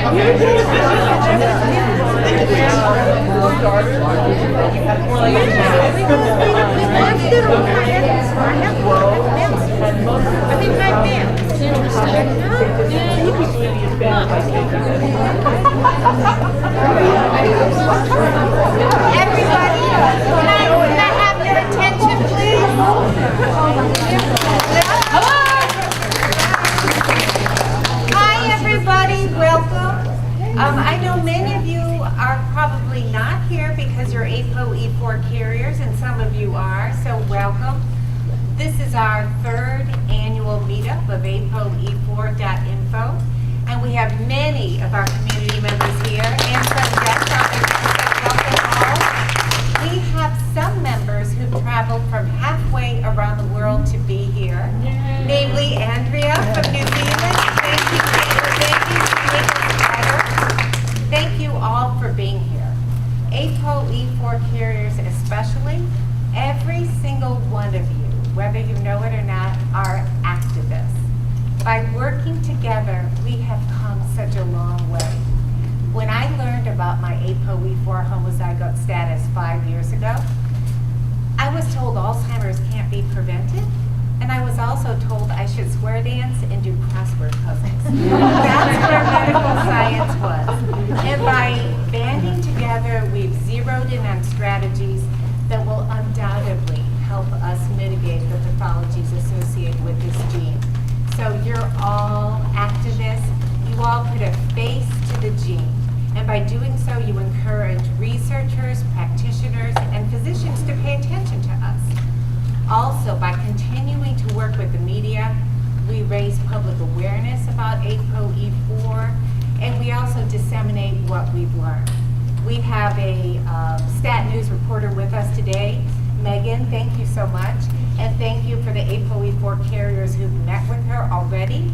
Everybody, can I have your attention, please? Hi, everybody. Welcome. I know many of you are probably not here because you're APOE4 carriers, and some of you are, so welcome. This is our third annual meetup of APOE4.info, and we have many of our community members here and some guests on the welcome all. We have some members who've traveled from halfway around the world to be here, namely Andrea from New Zealand. Thank you, thank you, thank you all for being here. APOE4 carriers especially, every single one of you, whether you know it or not, are activists. By working together, we have come such a long way. When I learned about my APOE4 homozygote status 5 years ago, I was told Alzheimer's can't be prevented, and I was also told I should square dance and do crossword puzzles. That's where medical science was. And by banding together, we've zeroed in on strategies that will undoubtedly help us mitigate the pathologies associated with this gene. So you're all activists. You all put a face to the gene. And by doing so, you encourage researchers, practitioners, and physicians to pay attention to us. Also, by continuing to work with the media, we raise public awareness about APOE4, and we also disseminate what we've learned. We have a Stat News reporter with us today. Megan, thank you so much. And thank you for the APOE4 carriers who've met with her already.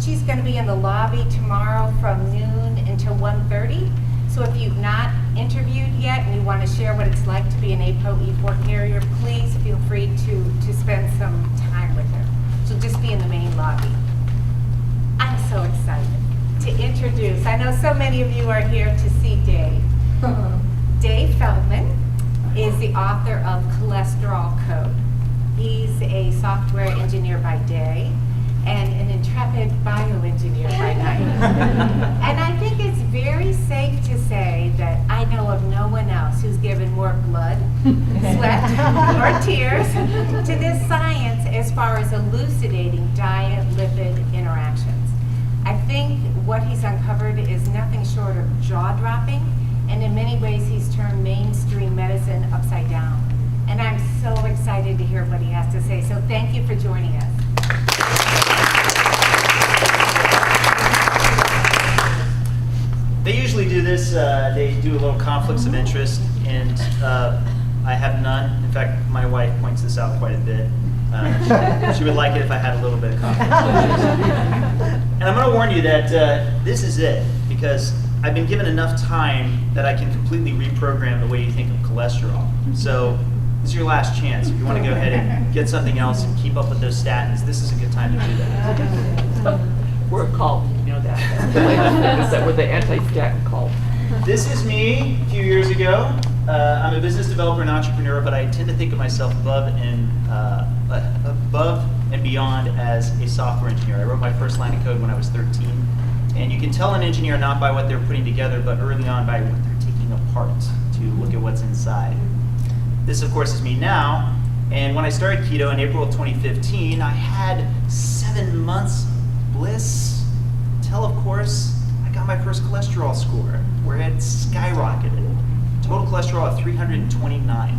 She's going to be in the lobby tomorrow from noon until 1:30. So if you've not interviewed yet and you want to share what it's like to be an APOE4 carrier, please feel free to spend some time with her. She'll just be in the main lobby. I'm so excited to introduce, I know so many of you are here to see Dave. Dave Feldman is the author of Cholesterol Code. He's a software engineer by day and an intrepid bioengineer by night. And I think it's very safe to say that I know of no one else who's given more blood, sweat, or tears to this science as far as elucidating diet-lipid interactions. I think what he's uncovered is nothing short of jaw-dropping, and in many ways he's turned mainstream medicine upside down. And I'm so excited to hear what he has to say. So thank you for joining us. They usually do this, they do a little conflicts of interest, and I have none. In fact, my wife points this out quite a bit. She would like it if I had a little bit of conflict of interest. And I'm going to warn you that this is it, because I've been given enough time that I can completely reprogram the way you think of cholesterol. So this is your last chance. If you want to go ahead and get something else and keep up with those statins, this is a good time to do that. We're a cult, you know that. We're the anti-statin cult. This is me a few years ago. I'm a business developer and entrepreneur, but I tend to think of myself above and beyond as a software engineer. I wrote my first line of code when I was 13. And you can tell an engineer not by what they're putting together, but early on by what they're taking apart to look at what's inside. This, of course, is me now. And when I started keto in April of 2015, I had 7 months bliss until, of course, I got my first cholesterol score, where it skyrocketed. Total cholesterol at 329.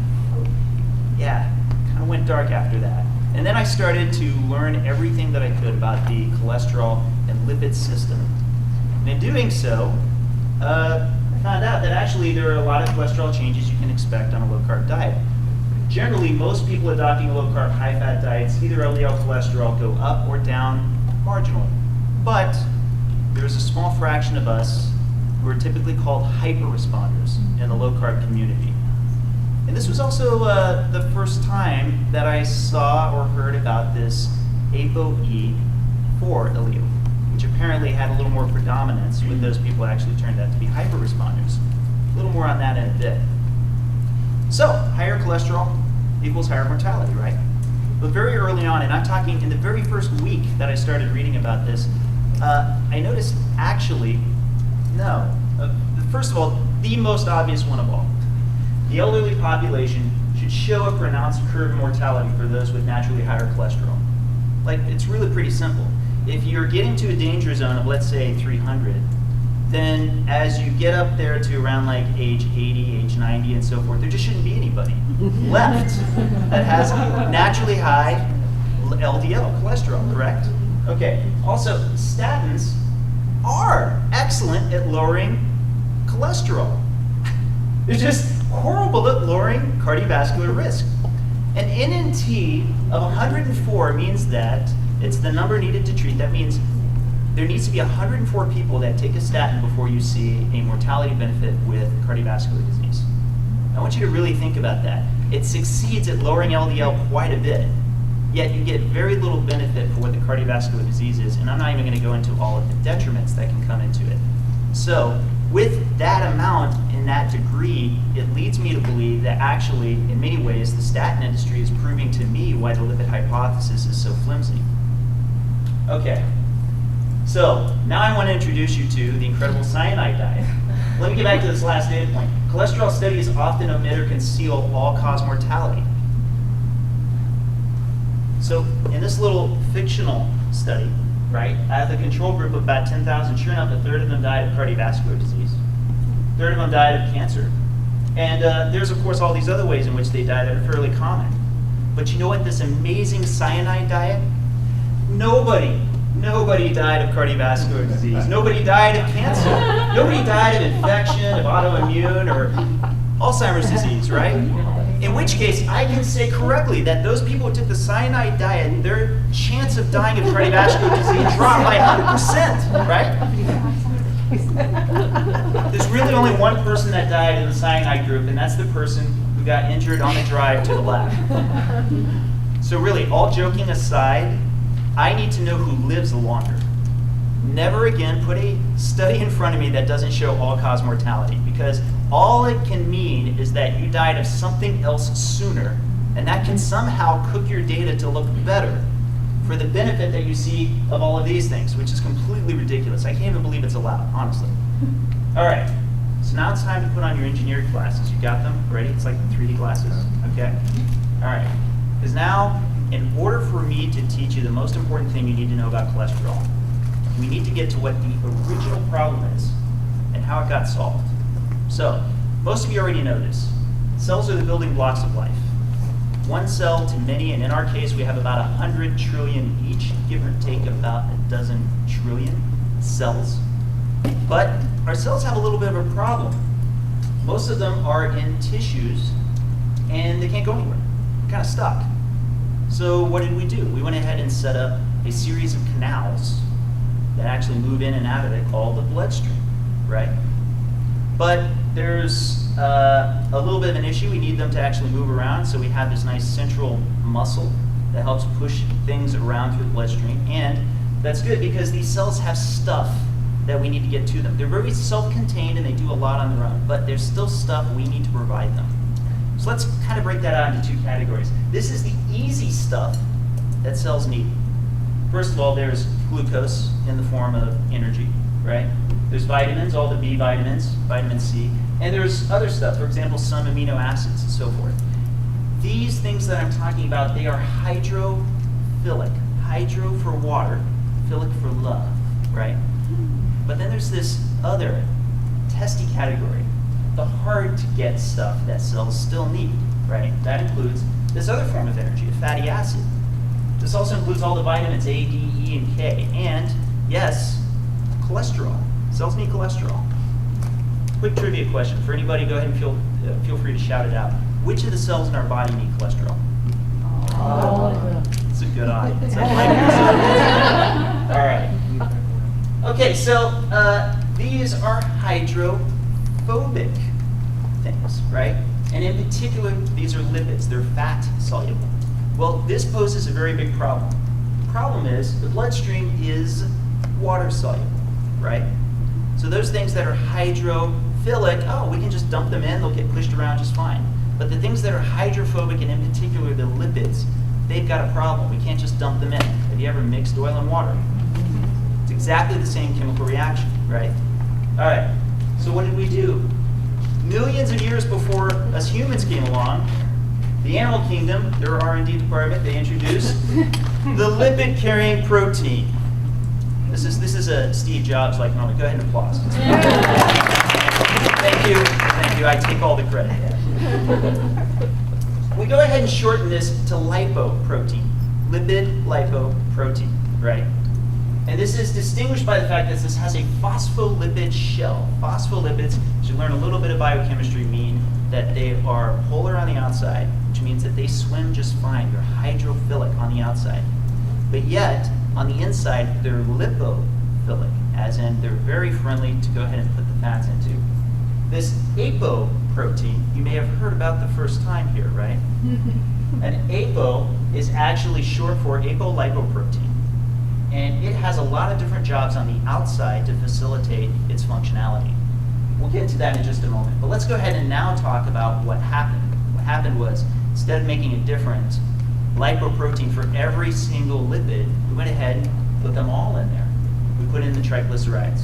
Yeah, kind of went dark after that. And then I started to learn everything that I could about the cholesterol and lipid system. And in doing so, I found out that actually there are a lot of cholesterol changes you can expect on a low-carb diet. Generally, most people adopting a low-carb, high-fat diets, either LDL cholesterol go up or down marginally. But there's a small fraction of us who are typically called hyper-responders in the low-carb community. And this was also the first time that I saw or heard about this ApoE4 allele, which which apparently had a little more predominance with those people that actually turned out to be hyper-responders. A little more on that in a bit. So, higher cholesterol equals higher mortality, right? But very early on, and I'm talking in the very first week that I started reading about this, I noticed actually, no. First of all, the most obvious one of all. The elderly population should show a pronounced curve of mortality for those with naturally higher cholesterol. Like, it's really pretty simple. If you're getting to a danger zone of, let's say, 300, then as you get up there to around like age 80, age 90, and so forth, there just shouldn't be anybody left that has naturally high LDL cholesterol, correct? Okay. Also, statins are excellent at lowering cholesterol. They're just horrible at lowering cardiovascular risk. An NNT of 104 means that it's the number needed to treat. That means there needs to be 104 people that take a statin before you see a mortality benefit with cardiovascular disease. I want you to really think about that. It succeeds at lowering LDL quite a bit, yet you get very little benefit for what the cardiovascular disease is, and I'm not even going to go into all of the detriments that can come into it. So, with that amount and that degree, it leads me to believe that actually, in many ways, the statin industry is proving to me why the lipid hypothesis is so flimsy. Okay, so now I want to introduce you to the incredible cyanide diet. Let me get back to this last data point. Cholesterol studies often omit or conceal all-cause mortality. So in this little fictional study, right, I have a control group of about 10,000. Sure enough, a third of them died of cardiovascular disease. A third of them died of cancer. And there's, of course, all these other ways in which they die that are fairly common. But you know what? This amazing cyanide diet, nobody died of cardiovascular disease. Nobody died of cancer. Nobody died of infection, of autoimmune, or Alzheimer's disease, right? In which case, I can say correctly that those people who took the cyanide diet, their chance of dying of cardiovascular disease dropped by 100%, right? There's really only one person that died in the cyanide group, and that's the person who got injured on the drive to the lab. So really, all joking aside, I need to know who lives longer. Never again put a study in front of me that doesn't show all-cause mortality, because all it can mean is that you died of something else sooner, and that can somehow cook your data to look better for the benefit that you see of all of these things, which is completely ridiculous. I can't even believe it's allowed, honestly. All right, so now it's time to put on your engineering glasses. You got them ready? It's like 3D glasses, okay? All right, because now, in order for me to teach you the most important thing you need to know about cholesterol, we need to get to what the original problem is and how it got solved. So, most of you already know this. Cells are the building blocks of life. One cell to many, and in our case, we have about 100 trillion each, give or take about a dozen trillion cells. But our cells have a little bit of a problem. Most of them are in tissues, and they can't go anywhere. They're kind of stuck. So what did we do? We went ahead and set up a series of canals that actually move in and out of it called the bloodstream, right? But there's a little bit of an issue. We need them to actually move around, so we have this nice central muscle that helps push things around through the bloodstream. And that's good because these cells have stuff that we need to get to them. They're very self-contained and they do a lot on their own, but there's still stuff we need to provide them. So let's kind of break that out into two categories. This is the easy stuff that cells need. First of all, there's glucose in the form of energy, right? There's vitamins, all the B vitamins, vitamin C, and there's other stuff, for example, some amino acids and so forth. These things that I'm talking about, they are hydrophilic. Hydro for water, philic for love, right? But then there's this other testy category, the hard to get stuff that cells still need, right? That includes this other form of energy, a fatty acid. This also includes all the vitamins A, D, E, and K, and yes, cholesterol. Cells need cholesterol. Quick trivia question for anybody. Go ahead and feel free to shout it out. Which of the cells in our body need cholesterol? It's a good audience. I like this. All right. Okay, so these are hydrophobic things, right? And in particular, these are lipids. They're fat soluble. Well, this poses a very big problem. The problem is the bloodstream is water soluble, right? So those things that are hydrophilic, oh, we can just dump them in, they'll get pushed around just fine. But the things that are hydrophobic, and in particular the lipids, they've got a problem. We can't just dump them in. Have you ever mixed oil and water? It's exactly the same chemical reaction, right? All right, so what did we do? Millions of years before us humans came along, the animal kingdom, their R&D department, they introduced the lipid-carrying protein. This is a Steve Jobs like moment. Go ahead and applause. Thank you. I take all the credit. We go ahead and shorten this to lipoprotein, lipid lipoprotein, right? And this is distinguished by the fact that this has a phospholipid shell. Phospholipids, as you learn a little bit of biochemistry, mean that they are polar on the outside, which means that they swim just fine. They're hydrophilic on the outside. But yet, on the inside, they're lipophilic, as in they're very friendly to go ahead and put the fats into. This apoprotein, you may have heard about the first time here, right? An apo is actually short for apolipoprotein. And it has a lot of different jobs on the outside to facilitate its functionality. We'll get into that in just a moment. But let's go ahead and now talk about what happened. What happened was, instead of making a different lipoprotein for every single lipid, we went ahead and put them all in there. We put in the triglycerides.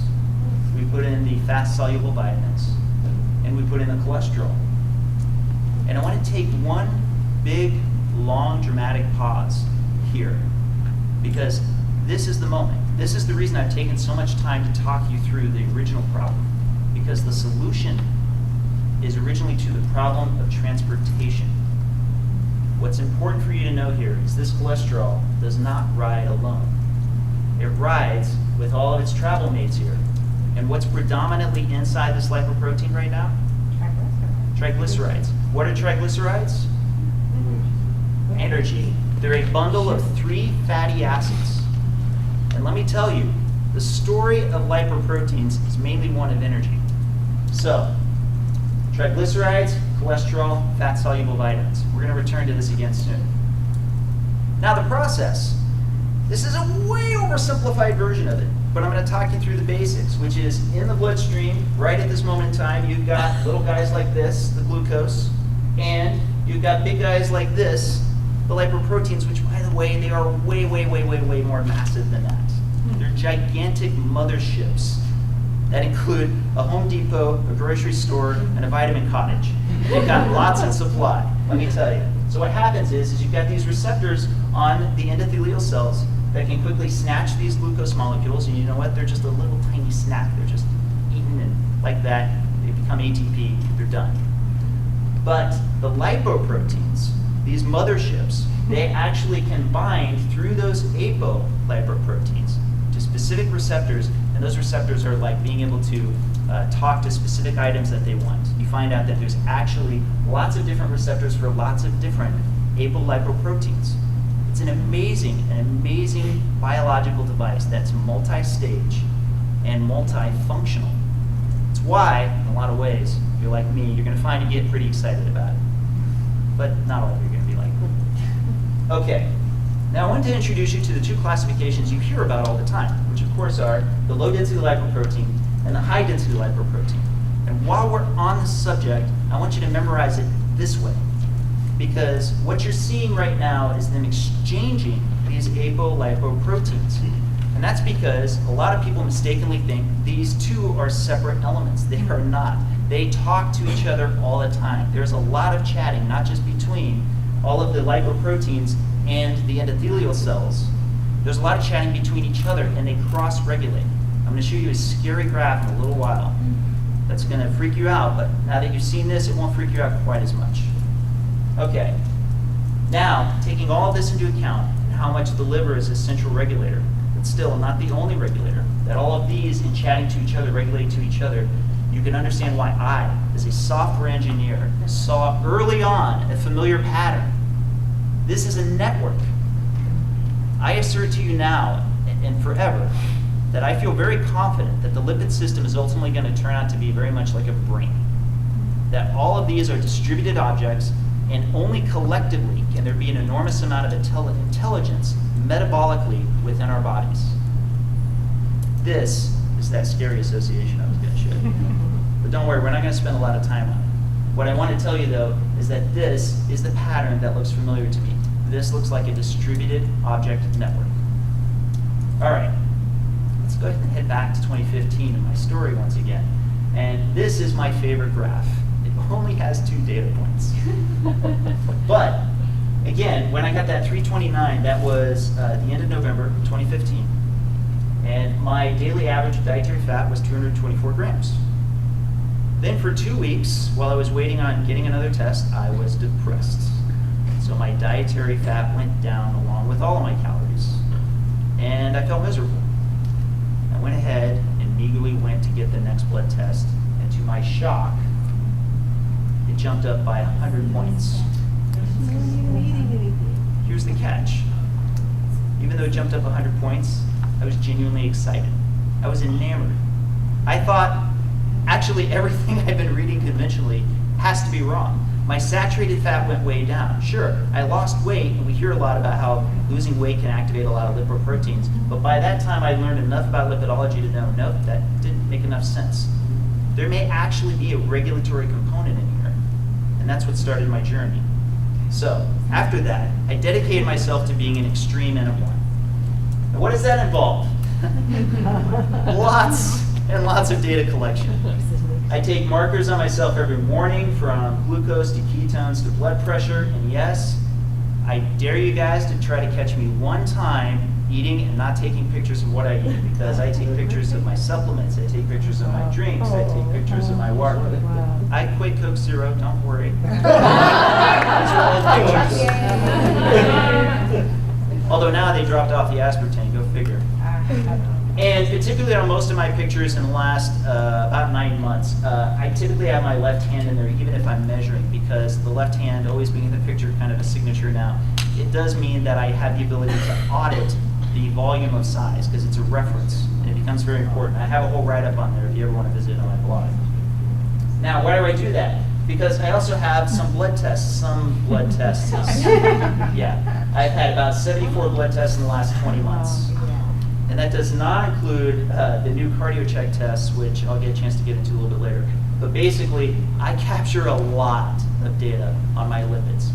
We put in the fast-soluble vitamins. And we put in the cholesterol. And I want to take one big, long, dramatic pause here, because this is the moment. This is the reason I've taken so much time to talk you through the original problem, because the solution is originally to the problem of transportation. What's important for you to know here is this cholesterol does not ride alone. It rides with all of its travel mates here. And what's predominantly inside this lipoprotein right now? Triglycerides. What are triglycerides? Energy. They're a bundle of 3 fatty acids. And let me tell you, the story of lipoproteins is mainly one of energy. So, triglycerides, cholesterol, fat-soluble vitamins. We're going to return to this again soon. Now the process. This is a way oversimplified version of it, but I'm going to talk you through the basics, which is in the bloodstream, right at this moment in time, you've got little guys like this, the glucose, and you've got big guys like this, the lipoproteins, which, by the way, they are way, way, way, way, way more massive than that. They're gigantic motherships that include a Home Depot, a grocery store, and a vitamin cottage. They've got lots in supply, let me tell you. So what happens is you've got these receptors on the endothelial cells that can quickly snatch these glucose molecules, and you know what? They're just a little tiny snack. They're just eaten, and like that, they become ATP, they're done. But the lipoproteins, these motherships, they actually can bind through those apolipoproteins to specific receptors, and those receptors are like being able to talk to specific items that they want. You find out that there's actually lots of different receptors for lots of different apolipoproteins. It's an amazing biological device that's multi-stage and multifunctional. It's why, in a lot of ways, if you're like me, you're going to find you get pretty excited about it. But not all of you are going to be like me. Okay, now I wanted to introduce you to the 2 classifications you hear about all the time, which of course are the low-density lipoprotein and the high-density lipoprotein. And while we're on the subject, I want you to memorize it this way, because what you're seeing right now is them exchanging these apolipoproteins. And that's because a lot of people mistakenly think these 2 are separate elements. They are not. They talk to each other all the time. There's a lot of chatting, not just between all of the lipoproteins and the endothelial cells. There's a lot of chatting between each other, and they cross-regulate. I'm going to show you a scary graph in a little while that's going to freak you out, but now that you've seen this, it won't freak you out quite as much. Okay, now, taking all of this into account, and how much the liver is a central regulator, but still not the only regulator, that all of these, in chatting to each other, regulate to each other, you can understand why I, as a software engineer, saw early on a familiar pattern. This is a network. I assert to you now, and forever, that I feel very confident that the lipid system is ultimately going to turn out to be very much like a brain. That all of these are distributed objects, and only collectively can there be an enormous amount of intelligence metabolically within our bodies. This is that scary association I was going to show you. But don't worry, we're not going to spend a lot of time on it. What I want to tell you, though, is that this is the pattern that looks familiar to me. This looks like a distributed object network. All right, let's go ahead and head back to 2015 in my story once again. And this is my favorite graph. It only has 2 data points. But again, when I got that 329, that was at the end of November 2015. And my daily average dietary fat was 224 grams. Then for 2 weeks, while I was waiting on getting another test, I was depressed. So my dietary fat went down along with all of my calories. And I felt miserable. I went ahead and meagerly went to get the next blood test. And to my shock, it jumped up by 100 points. Here's the catch. Even though it jumped up 100 points, I was genuinely excited. I was enamored. I thought, actually, everything I've been reading conventionally has to be wrong. My saturated fat went way down. Sure, I lost weight, and we hear a lot about how losing weight can activate a lot of lipoproteins, but by that time I learned enough about lipidology to know, nope, that didn't make enough sense. There may actually be a regulatory component in here, and that's what started my journey. So, after that, I dedicated myself to being an extreme N-of-1. And what does that involve? Lots and lots of data collection. I take markers on myself every morning, from glucose to ketones to blood pressure, and yes, I dare you guys to try to catch me one time eating and not taking pictures of what I eat, because I take pictures of my supplements, I take pictures of my drinks, I take pictures of my water. I quit Coke Zero, don't worry. These are old pictures. Although now they dropped off the aspartame, go figure. And particularly on most of my pictures in the last about 9 months, I typically have my left hand in there even if I'm measuring, because the left hand always being in the picture, kind of a signature now. It does mean that I have the ability to audit the volume of size, because it's a reference, and it becomes very important. I have a whole write-up on there if you ever want to visit on my blog. Now, why do I do that? Because I also have some blood tests. Yeah, I've had about 74 blood tests in the last 20 months. And that does not include the new cardio check tests, which I'll get a chance to get into a little bit later. But basically, I capture a lot of data on my lipids.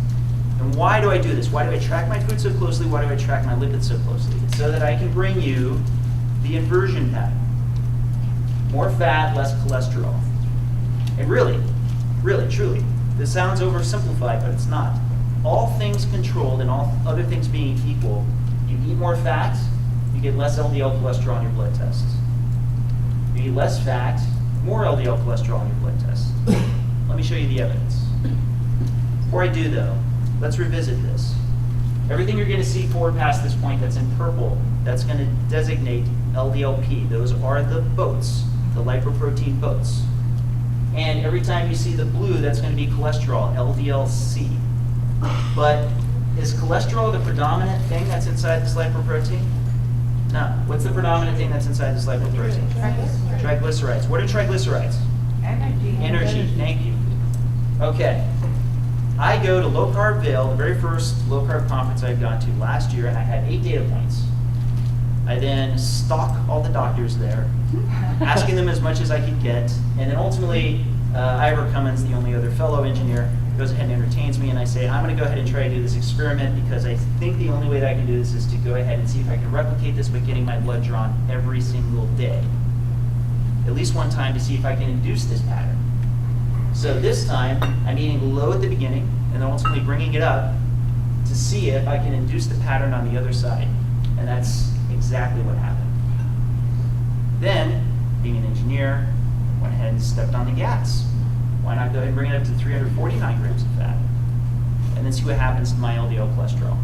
And why do I do this? Why do I track my food so closely? Why do I track my lipids so closely? It's so that I can bring you the inversion pattern. More fat, less cholesterol. And really, truly, this sounds oversimplified, but it's not. All things controlled and all other things being equal, you eat more fat, you get less LDL cholesterol on your blood tests. You eat less fat, more LDL cholesterol on your blood tests. Let me show you the evidence. Before I do, though, let's revisit this. Everything you're going to see forward past this point that's in purple, that's going to designate LDLP. Those are the boats, the lipoprotein boats. And every time you see the blue, that's going to be cholesterol, LDLC. But is cholesterol the predominant thing that's inside this lipoprotein? No. What's the predominant thing that's inside this lipoprotein? Triglycerides. What are triglycerides? Energy. Thank you. Okay. I go to Low Carb Vail, the very first low carb conference I've gone to last year, and I had 8 data points. I then stalk all the doctors there, asking them as much as I could get, and then ultimately, Ivor Cummins, the only other fellow engineer, goes ahead and entertains me, and I say, I'm going to go ahead and try to do this experiment, because I think the only way that I can do this is to go ahead and see if I can replicate this by getting my blood drawn every single day. At least one time, to see if I can induce this pattern. So this time, I'm eating low at the beginning, and then ultimately bringing it up to see if I can induce the pattern on the other side. And that's exactly what happened. Then, being an engineer, went ahead and stepped on the gas. Why not go ahead and bring it up to 349 grams of fat? And then see what happens to my LDL cholesterol.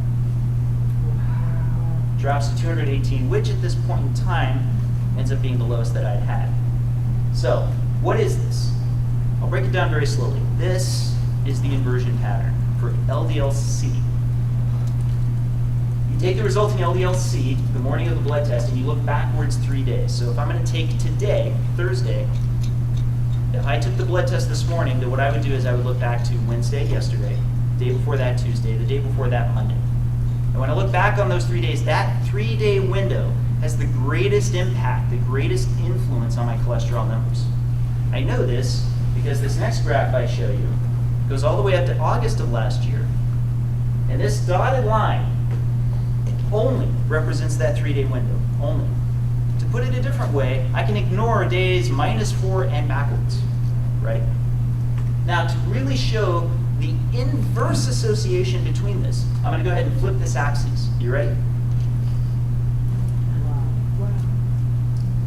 Drops to 218, which at this point in time ends up being the lowest that I'd had. So, what is this? I'll break it down very slowly. This is the inversion pattern for LDL-C. You take the resulting LDL-C the morning of the blood test and you look backwards 3 days. So if I'm going to take today, Thursday, if I took the blood test this morning, then what I would do is I would look back to Wednesday, yesterday, the day before that Tuesday, the day before that Monday. And when I look back on those 3 days, that 3-day window has the greatest impact, the greatest influence on my cholesterol numbers. I know this because this next graph I show you goes all the way up to August of last year. And this dotted line only represents that 3-day window, only. To put it a different way, I can ignore days -4 and backwards, right? Now, to really show the inverse association between this, I'm going to go ahead and flip this axis. You ready?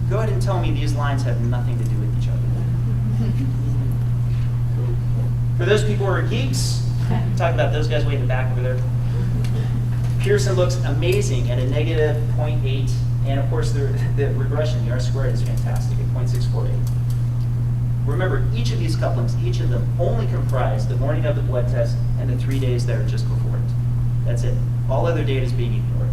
Go ahead and tell me these lines have nothing to do with each other. For those people who are geeks, talk about those guys way in the back over there. Pearson looks amazing at a -0.8, and of course the regression, the R-squared, is fantastic at 0.648. Remember, each of these couplings, each of them only comprise the morning of the blood test and the 3 days that are just before it. That's it. All other data is being ignored.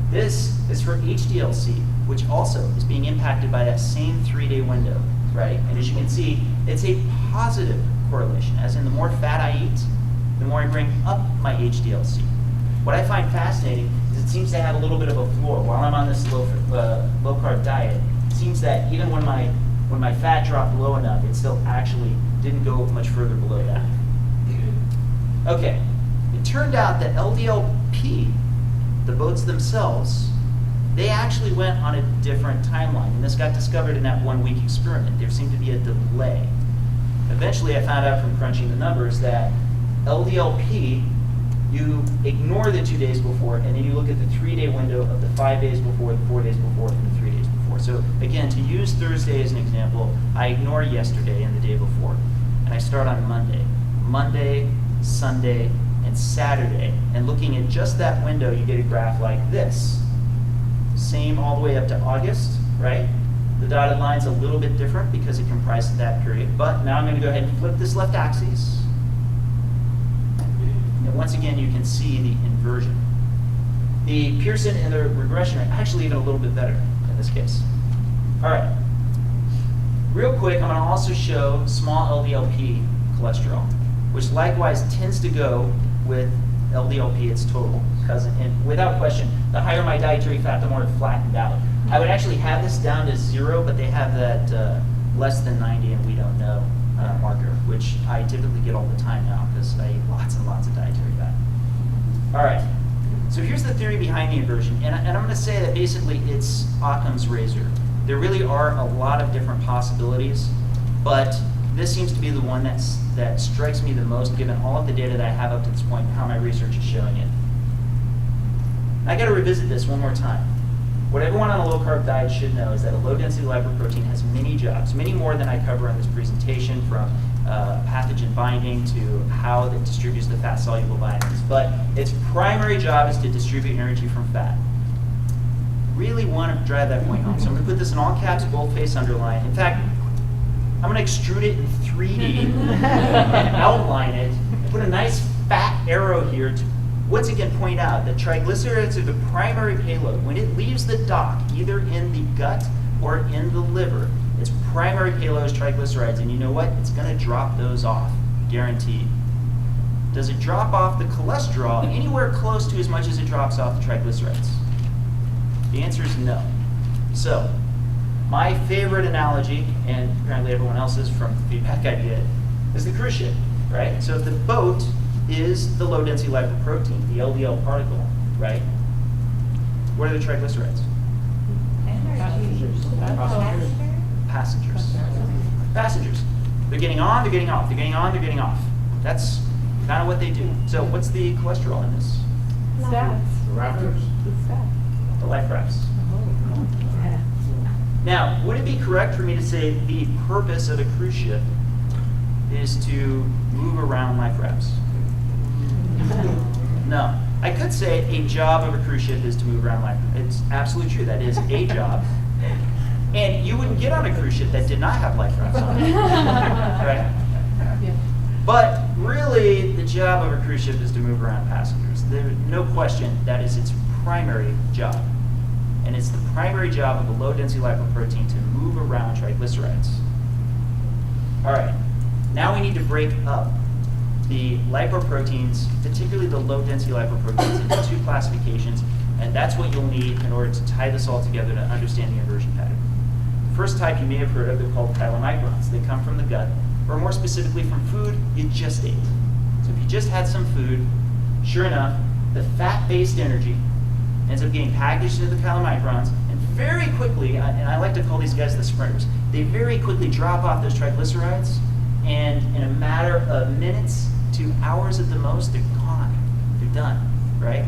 This is for HDLC, which also is being impacted by that same 3-day window, right? And as you can see, it's a positive correlation, as in the more fat I eat, the more I bring up my HDLC. What I find fascinating is it seems to have a little bit of a floor. While I'm on this low-carb diet, it seems that even when my fat dropped low enough, it still actually didn't go much further below that. Okay, it turned out that LDLP, the boats themselves, they actually went on a different timeline, and this got discovered in that 1-week experiment. There seemed to be a delay. Eventually, I found out from crunching the numbers that LDLP, you ignore the 2 days before, and then you look at the 3-day window of the 5 days before, the 4 days before, and the 3 days before. So again, to use Thursday as an example, I ignore yesterday and the day before, and I start on Monday, Sunday, and Saturday. And looking at just that window, you get a graph like this. Same all the way up to August, right? The dotted line's a little bit different because it comprises that period. But now I'm going to go ahead and flip this left axis. And once again, you can see the inversion. The Pearson and the regression are actually even a little bit better in this case. All right. Real quick, I'm going to also show small LDLP cholesterol, which likewise tends to go with LDLP, its total cousin. And without question, the higher my dietary fat, the more it flattened out. I would actually have this down to 0, but they have that less than 90 and we don't know marker, which I typically get all the time now because I eat lots and lots of dietary fat. All right, so here's the theory behind the inversion. And I'm going to say that basically it's Occam's razor. There really are a lot of different possibilities, but this seems to be the one that strikes me the most given all of the data that I have up to this point and how my research is showing it. I got to revisit this one more time. What everyone on a low-carb diet should know is that a low-density lipoprotein has many jobs, many more than I cover in this presentation, from pathogen binding to how it distributes the fat-soluble vitamins. But its primary job is to distribute energy from fat. Really want to drive that point home. So I'm going to put this in all caps, boldface, underline. In fact, I'm going to extrude it in 3D and outline it, and put a nice fat arrow here to once again point out that triglycerides are the primary payload. When it leaves the dock, either in the gut or in the liver, its primary payload is triglycerides, and you know what? It's going to drop those off, guaranteed. Does it drop off the cholesterol anywhere close to as much as it drops off the triglycerides? The answer is no. So, my favorite analogy, and apparently everyone else's from the feedback I get, is the cruise ship, right? So if the boat is the low-density lipoprotein, the LDL particle, right? What are the triglycerides? Passengers. They're getting on, they're getting off, they're getting on, they're getting off. That's kind of what they do. So what's the cholesterol in this? Stats. Raptors. The life rafts. Now, would it be correct for me to say the purpose of a cruise ship is to move around life rafts? No. I could say a job of a cruise ship is to move around life rafts. It's absolutely true. That is a job. And you wouldn't get on a cruise ship that did not have life rafts on it. Right? But really, the job of a cruise ship is to move around passengers. There's no question that is its primary job. And it's the primary job of a low-density lipoprotein to move around triglycerides. All right, now we need to break up the lipoproteins, particularly the low-density lipoproteins, into two classifications And that's what you'll need in order to tie this all together to understand the inversion pattern. The first type you may have heard of, they're called chylomicrons. They come from the gut, or more specifically from food you just ate. So if you just had some food, sure enough, the fat-based energy ends up getting packaged into the chylomicrons, and very quickly, and I like to call these guys the sprinters, they very quickly drop off those triglycerides, and in a matter of minutes to hours at the most, they're gone. They're done, right?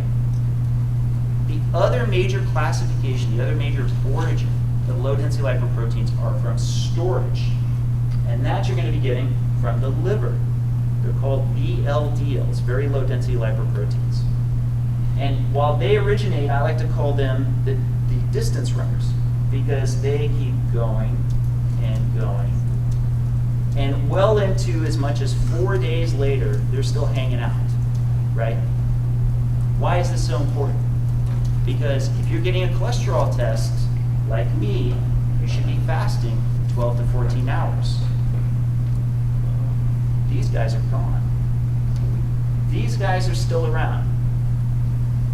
The other major classification, the other major origin of low-density lipoproteins are from storage, and that you're going to be getting from the liver. They're called VLDLs, very low-density lipoproteins. And while they originate, I like to call them the distance runners, because they keep going and going. And well into as much as 4 days later, they're still hanging out, right? Why is this so important? Because if you're getting a cholesterol test, like me, you should be fasting 12 to 14 hours. These guys are gone. These guys are still around.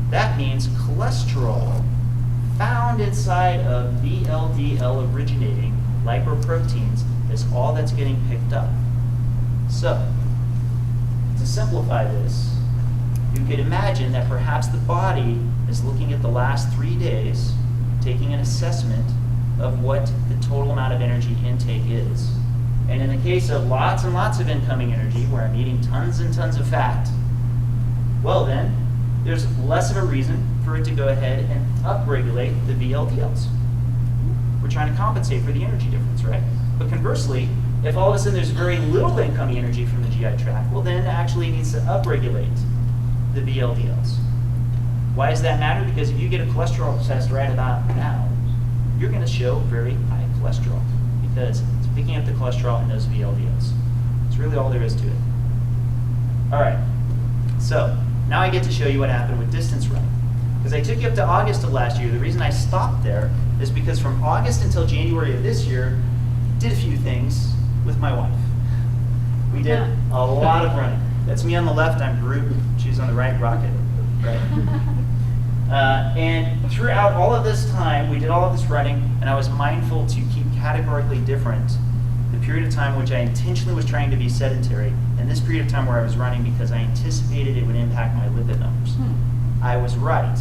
That means cholesterol found inside of VLDL originating lipoproteins is all that's getting picked up. So, to simplify this, you could imagine that perhaps the body is looking at the last 3 days, taking an assessment of what the total amount of energy intake is. And in the case of lots and lots of incoming energy, where I'm eating tons and tons of fat, well then, there's less of a reason for it to go ahead and upregulate the VLDLs. We're trying to compensate for the energy difference, right? But conversely, if all of a sudden there's very little incoming energy from the GI tract, well then actually it needs to upregulate the VLDLs. Why does that matter? Because if you get a cholesterol test right about now, you're going to show very high cholesterol because it's picking up the cholesterol in those VLDLs. That's really all there is to it. All right, so now I get to show you what happened with distance running. Because I took you up to August of last year. The reason I stopped there is because from August until January of this year, did a few things with my wife. We did a lot of running. That's me on the left, I'm Groot. She's on the right, Rocket. Right? And throughout all of this time, we did all of this running, and I was mindful to keep categorically different the period of time which I intentionally was trying to be sedentary, and this period of time where I was running because I anticipated it would impact my lipid numbers. I was right.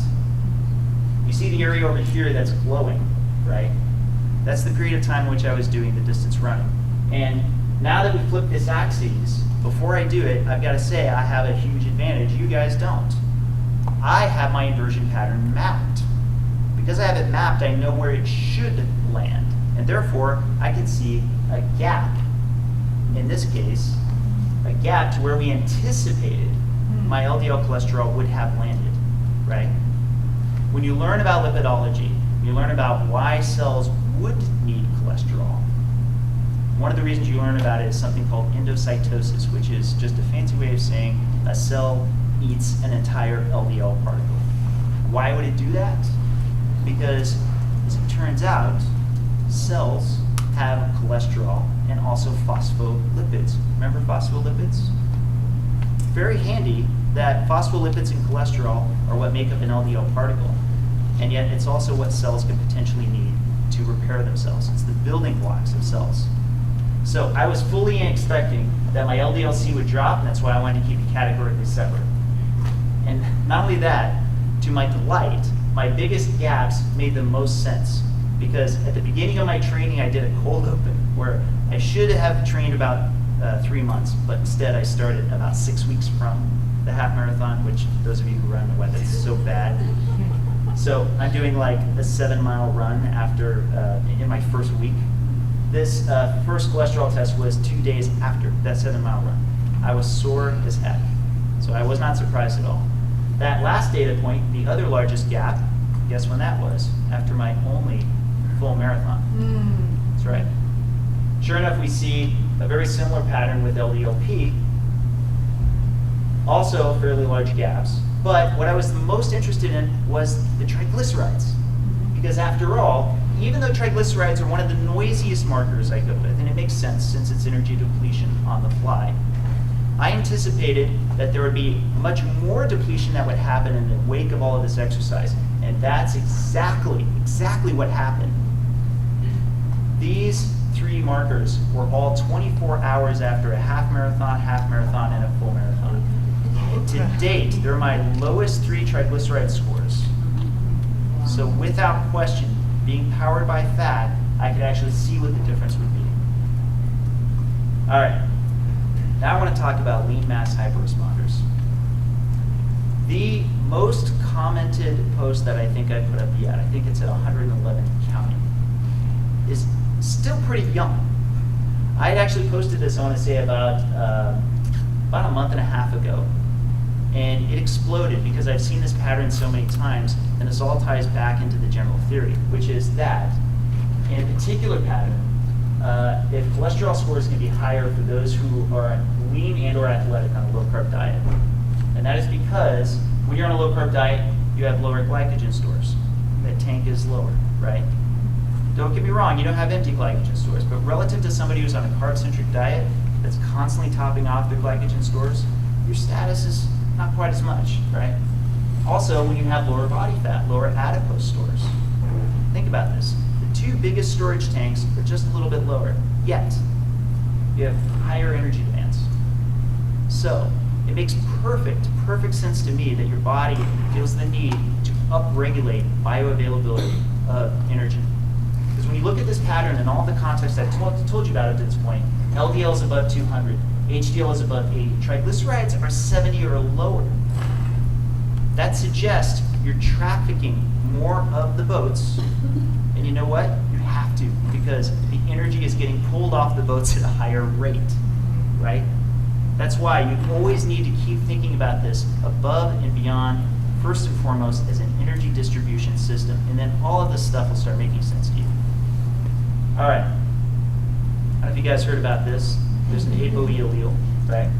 You see the area over here that's glowing, right? That's the period of time in which I was doing the distance running. And now that we flip this axis, before I do it, I've got to say I have a huge advantage. You guys don't. I have my inversion pattern mapped. Because I have it mapped, I know where it should land. And therefore, I can see a gap. In this case, a gap to where we anticipated my LDL cholesterol would have landed, right? When you learn about lipidology, you learn about why cells would need cholesterol. One of the reasons you learn about it is something called endocytosis, which is just a fancy way of saying a cell eats an entire LDL particle. Why would it do that? Because, as it turns out, cells have cholesterol and also phospholipids. Remember phospholipids? Very handy that phospholipids and cholesterol are what make up an LDL particle, and yet it's also what cells could potentially need to repair themselves. It's the building blocks of cells. So I was fully expecting that my LDL-C would drop, and that's why I wanted to keep it categorically separate. And not only that, to my delight, my biggest gaps made the most sense. Because at the beginning of my training, I did a cold open, where I should have trained about 3 months, but instead I started about 6 weeks from the half marathon, which those of you who run know why that's so bad. So I'm doing like a 7-mile run after, in my first week. This first cholesterol test was 2 days after that 7-mile run. I was sore as heck, so I was not surprised at all. That last data point, the other largest gap, guess when that was? After my only full marathon. That's right. Sure enough, we see a very similar pattern with LDLP, also fairly large gaps. But what I was the most interested in was the triglycerides. Because after all, even though triglycerides are one of the noisiest markers I go with, and it makes sense since it's energy depletion on the fly, I anticipated that there would be much more depletion that would happen in the wake of all of this exercise. And that's exactly what happened. These 3 markers were all 24 hours after a half marathon, and a full marathon. And to date, they're my lowest 3 triglyceride scores. So without question, being powered by fat, I could actually see what the difference would be. All right, now I want to talk about lean mass hyperresponders. The most commented post that I think I put up yet, I think it's at 111 counting, is still pretty young. I had actually posted this, I want to say, about a month and a half ago. And it exploded because I've seen this pattern so many times, and this all ties back into the general theory, which is that in a particular pattern, if cholesterol scores can be higher for those who are lean and or athletic on a low-carb diet. And that is because when you're on a low-carb diet, you have lower glycogen stores. That tank is lower, right? Don't get me wrong, you don't have empty glycogen stores, but relative to somebody who's on a carb-centric diet that's constantly topping off their glycogen stores, your status is not quite as much, right? Also, when you have lower body fat, lower adipose stores. Think about this. The 2 biggest storage tanks are just a little bit lower, yet you have higher energy demands. So it makes perfect sense to me that your body feels the need to upregulate bioavailability of energy. Because when you look at this pattern and all the context I've told you about at this point, LDL is above 200, HDL is above 80, triglycerides are 70 or lower. That suggests you're trafficking more of the boats, and you know what? You have to, because the energy is getting pulled off the boats at a higher rate, right? That's why you always need to keep thinking about this above and beyond, first and foremost, as an energy distribution system, and then all of this stuff will start making sense to you. All right. I don't know if you guys heard about this. There's an ApoE allele, right?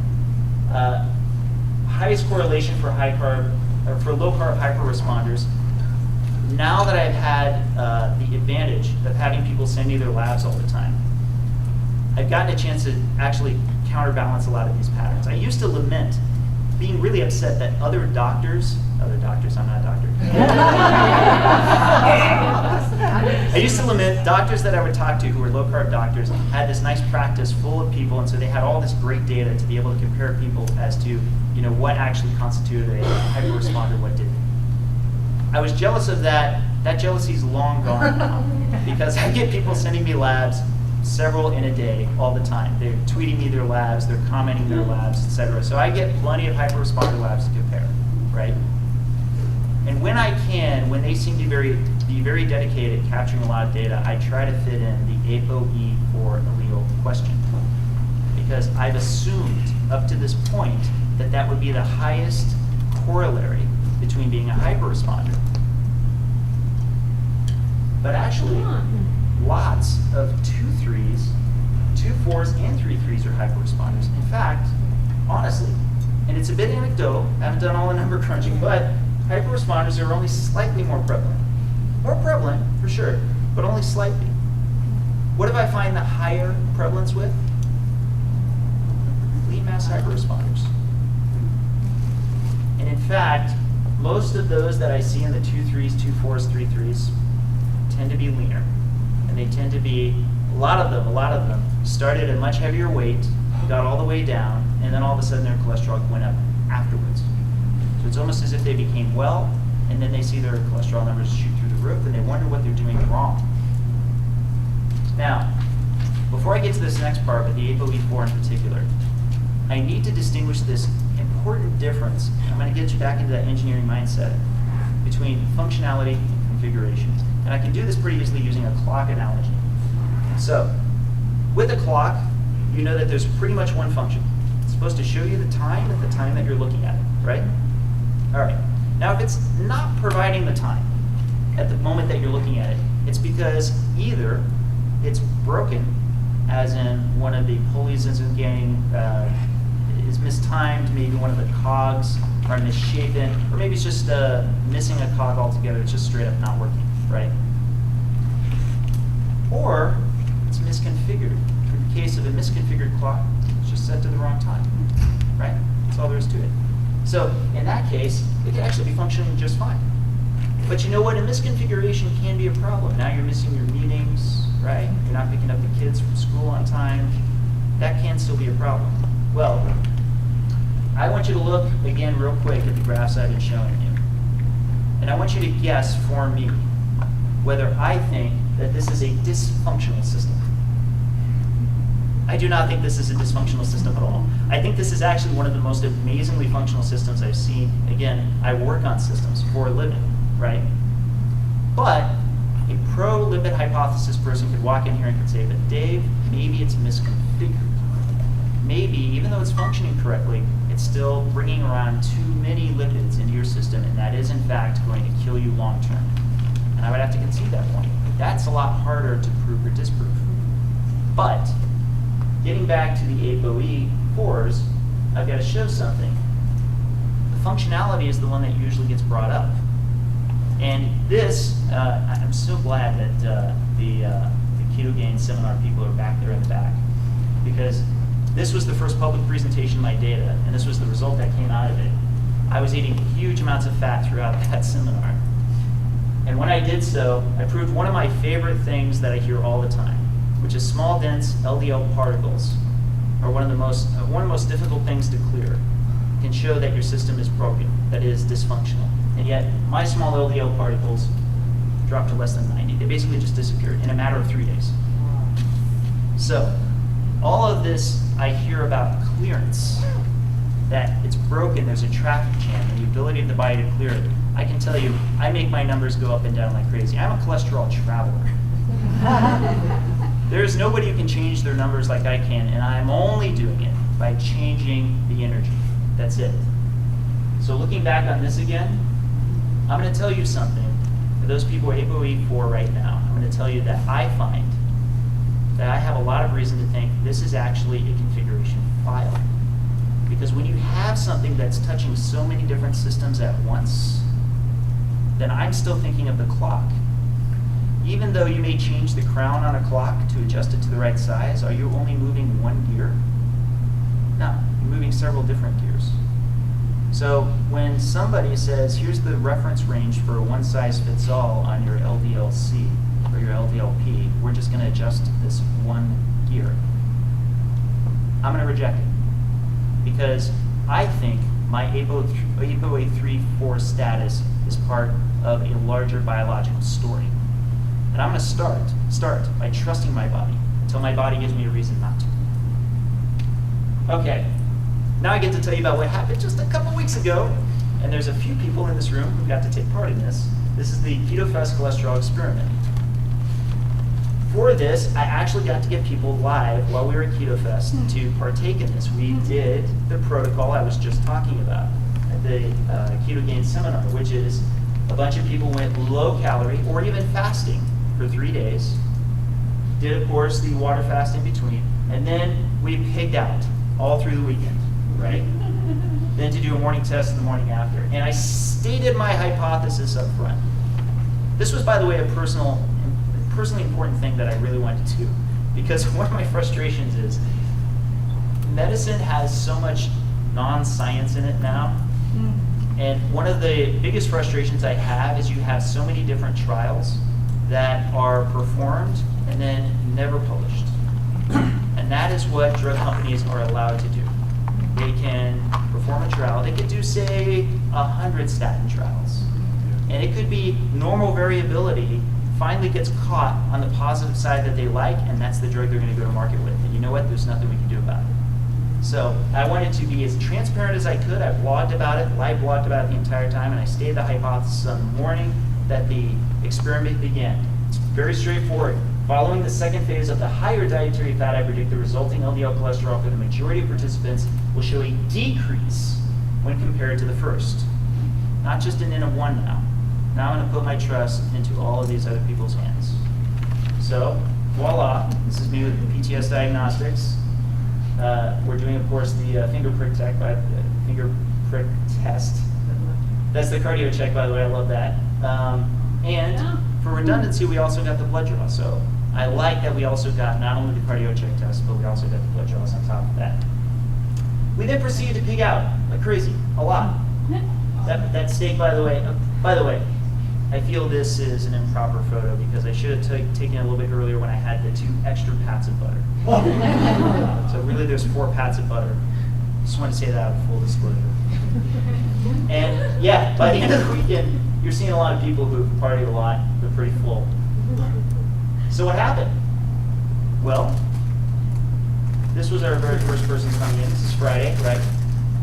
Highest correlation for high carb, or for low carb hyperresponders. Now that I've had the advantage of having people send me their labs all the time, I've gotten a chance to actually counterbalance a lot of these patterns. I used to lament being really upset that other doctors, I'm not a doctor. I used to lament doctors that I would talk to who were low-carb doctors had this nice practice full of people, and so they had all this great data to be able to compare people as to, you know, what actually constituted a hyperresponder, what didn't. I was jealous of that. That jealousy is long gone now, because I get people sending me labs, several in a day, all the time. They're tweeting me their labs, they're commenting their labs, etc. So I get plenty of hyperresponder labs to compare, right? And when I can, when they seem to be very dedicated at capturing a lot of data, I try to fit in the ApoE4 allele question. Because I've assumed up to this point that that would be the highest corollary between being a hyperresponder. But actually, lots of 2-3s, 2-4s, and 3-3s are hyperresponders. In fact, honestly, and it's a bit anecdotal, I haven't done all the number crunching, but hyperresponders are only slightly more prevalent. More prevalent, for sure, but only slightly. What do I find the higher prevalence with? Lean mass hyperresponders. And in fact, most of those that I see in the 2-3s, 2-4s, 3-3s tend to be leaner. And they tend to be, a lot of them started at a much heavier weight, got all the way down, and then all of a sudden their cholesterol went up afterwards. So it's almost as if they became well, and then they see their cholesterol numbers shoot through the roof, and they wonder what they're doing wrong. Now, before I get to this next part, with the ApoE4 in particular, I need to distinguish this important difference. I'm going to get you back into that engineering mindset between functionality and configuration. And I can do this pretty easily using a clock analogy. So, with a clock, you know that there's pretty much one function. It's supposed to show you the time at the time that you're looking at it, right? All right. Now, if it's not providing the time at the moment that you're looking at it, it's because either it's broken, as in one of the pulleys isn't getting, is mistimed, maybe one of the cogs are misshapen, or maybe it's just missing a cog altogether, it's just straight up not working, right? Or it's misconfigured. In the case of a misconfigured clock, it's just set to the wrong time, right? That's all there is to it. So in that case, it could actually be functioning just fine. But you know what? A misconfiguration can be a problem. Now you're missing your meetings, right? You're not picking up the kids from school on time. That can still be a problem. Well, I want you to look again real quick at the graphs I've been showing you. And I want you to guess for me whether I think that this is a dysfunctional system. I do not think this is a dysfunctional system at all. I think this is actually one of the most amazingly functional systems I've seen. Again, I work on systems for a living, right? But a pro-lipid hypothesis person could walk in here and could say, but Dave, maybe it's misconfigured. Maybe, even though it's functioning correctly, it's still bringing around too many lipids into your system, and that is in fact going to kill you long term. And I would have to concede that point. That's a lot harder to prove or disprove. But getting back to the ApoE4s, I've got to show something. The functionality is the one that usually gets brought up. And this, I'm so glad that the Keto Gain seminar people are back there in the back, because this was the first public presentation of my data, and this was the result that came out of it. I was eating huge amounts of fat throughout that seminar. And when I did so, I proved one of my favorite things that I hear all the time, which is small, dense LDL particles are one of the most difficult things to clear. It can show that your system is broken, that is dysfunctional. And yet, my small LDL particles dropped to less than 90. They basically just disappeared in a matter of 3 days. So, all of this, I hear about clearance, that it's broken, there's a traffic jam, and the ability of the body to clear it. I can tell you, I make my numbers go up and down like crazy. I'm a cholesterol traveler. There's nobody who can change their numbers like I can, and I'm only doing it by changing the energy. That's it. So looking back on this again, I'm going to tell you something. For those people who are ApoE4 right now, I'm going to tell you that I find that I have a lot of reason to think this is actually a configuration file. Because when you have something that's touching so many different systems at once, then I'm still thinking of the clock. Even though you may change the crown on a clock to adjust it to the right size, are you only moving one gear? No, you're moving several different gears. So when somebody says, here's the reference range for a one-size-fits-all on your LDL-C or your LDL-P, we're just going to adjust this one gear, I'm going to reject it. Because I think my ApoE3-4 status is part of a larger biological story. And I'm going to start by trusting my body until my body gives me a reason not to. Okay, now I get to tell you about what happened just a couple weeks ago. And there's a few people in this room who got to take part in this. This is the KetoFest cholesterol experiment. For this, I actually got to get people live while we were at KetoFest to partake in this. We did the protocol I was just talking about at the Keto Gain seminar, which is a bunch of people went low calorie or even fasting for 3 days, did of course the water fast in between, and then we pigged out all through the weekend, right? Then to do a morning test the morning after. And I stated my hypothesis up front. This was, by the way, a personally important thing that I really wanted to do, because one of my frustrations is medicine has so much non-science in it now. And one of the biggest frustrations I have is you have so many different trials that are performed and then never published. And that is what drug companies are allowed to do. They can perform a trial. They could do, say, 100 statin trials. And it could be normal variability finally gets caught on the positive side that they like, and that's the drug they're going to go to market with. And you know what? There's nothing we can do about it. So I wanted to be as transparent as I could. I blogged about it, live blogged about it the entire time, and I stated the hypothesis on the morning that the experiment began. It's very straightforward. Following the second phase of the higher dietary fat, I predict the resulting LDL cholesterol for the majority of participants will show a decrease when compared to the first. Not just an N of 1 now. Now I'm going to put my trust into all of these other people's hands. So, voila, this is me with PTS Diagnostics. We're doing, of course, the finger prick test. That's the cardio check, by the way. I love that. And for redundancy, we also got the blood draw. So I like that we also got not only the cardio check test, but we also got the blood draws on top of that. We then proceeded to pig out like crazy, a lot. That steak, by the way, I feel this is an improper photo because I should have taken it a little bit earlier when I had the 2 extra pats of butter. So really there's 4 pats of butter. Just want to say that out of full disclosure. And yeah, by the end of the weekend, you're seeing a lot of people who've partied a lot. They're pretty full. So what happened? Well, this was our very first person coming in. This is Friday, right?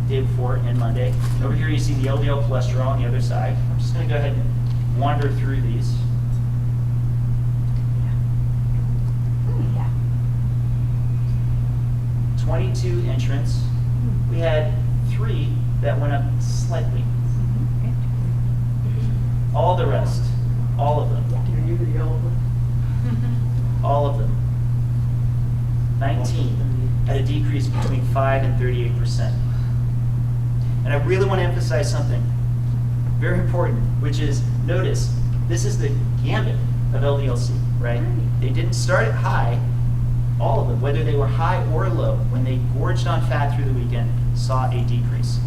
Day before and Monday. Over here you see the LDL cholesterol on the other side. I'm just going to go ahead and wander through these. Yeah. 22 entrants. We had 3 that went up slightly. All the rest, all of them, all of them, 19 had a decrease between 5 and 38%. And I really want to emphasize something very important, which is, notice, this is the gambit of LDL-C, right? They didn't start at high. All of them, whether they were high or low, when they gorged on fat through the weekend, saw a decrease.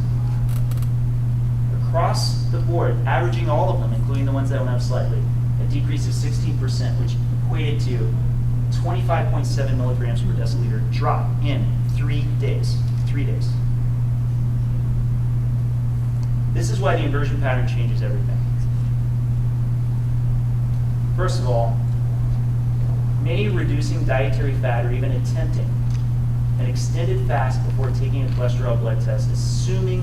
Across the board, averaging all of them, including the ones that went up slightly, a decrease of 16%, which equated to 25.7 milligrams per deciliter drop in 3 days. 3 days. This is why the inversion pattern changes everything. First of all, many reducing dietary fat or even attempting an extended fast before taking a cholesterol blood test, assuming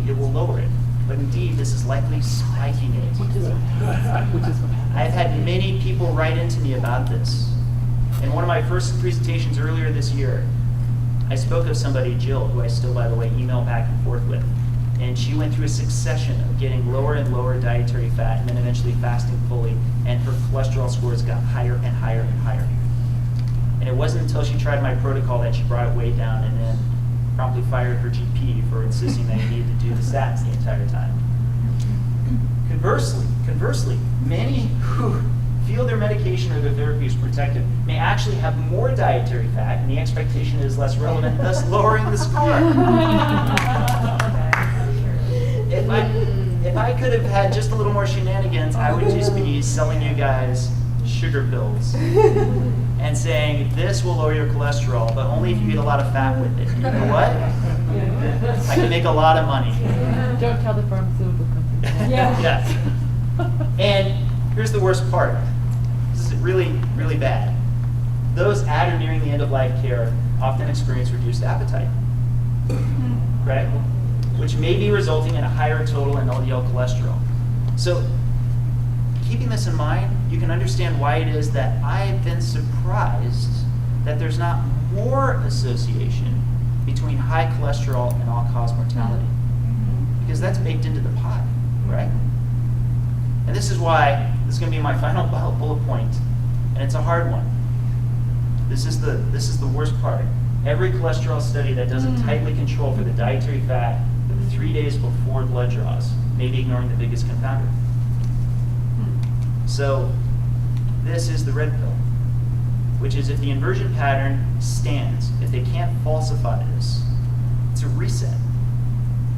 it will lower it. But indeed, this is likely spiking it. I've had many people write into me about this. In one of my first presentations earlier this year, I spoke of somebody, Jill, who I still, by the way, email back and forth with. And she went through a succession of getting lower and lower dietary fat and then eventually fasting fully, and her cholesterol scores got higher and higher and higher. And it wasn't until she tried my protocol that she brought it way down and then promptly fired her GP for insisting that you needed to do the statins the entire time. Conversely, many who feel their medication or their therapy is protective may actually have more dietary fat, and the expectation is less relevant, thus lowering the score. If I could have had just a little more shenanigans, I would just be selling you guys sugar pills and saying this will lower your cholesterol, but only if you eat a lot of fat with it. You know what? I can make a lot of money. Don't tell the pharmaceutical company. Yeah. And here's the worst part. This is really, really bad. Those at or nearing the end of life care often experience reduced appetite, right? Which may be resulting in a higher total in LDL cholesterol. So, keeping this in mind, you can understand why it is that I've been surprised that there's not more association between high cholesterol and all-cause mortality. Because that's baked into the pot, right? And this is why, this is going to be my final bullet point, and it's a hard one. This is the worst part. Every cholesterol study that doesn't tightly control for the dietary fat 3 days before blood draws may be ignoring the biggest confounder. So this is the red pill, which is if the inversion pattern stands, if they can't falsify this, it's a reset.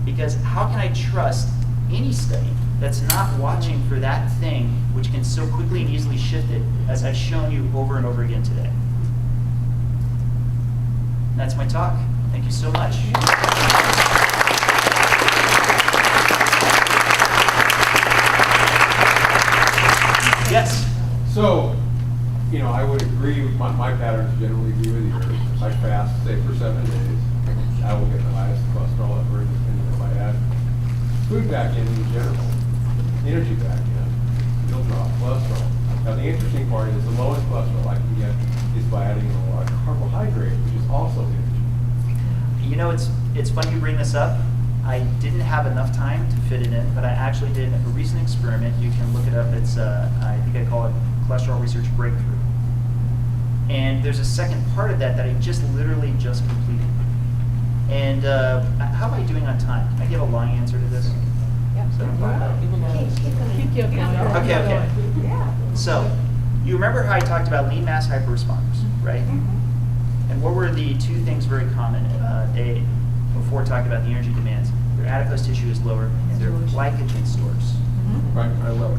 Because how can I trust any study that's not watching for that thing which can so quickly and easily shift it, as I've shown you over and over again today? That's my talk. Thank you so much. Yes? So, I would agree with my patterns generally agree with yours. I fast, say, for 7 days. I will get the highest cholesterol ever, and if I add food back in general, energy back in, you'll drop cholesterol. Now, the interesting part is the lowest cholesterol I can get is by adding a lot of carbohydrate, which is also energy. It's funny you bring this up. I didn't have enough time to fit it in, but I actually did a recent experiment. You can look it up. It's, I think I call it Cholesterol Research Breakthrough. And there's a second part of that I just literally just completed. And how am I doing on time? Can I give a long answer to this? Okay. So, you remember how I talked about lean mass hyperresponders, right? And what were the 2 things very common before talking about the energy demands? Their adipose tissue is lower, and their glycogen stores are lower.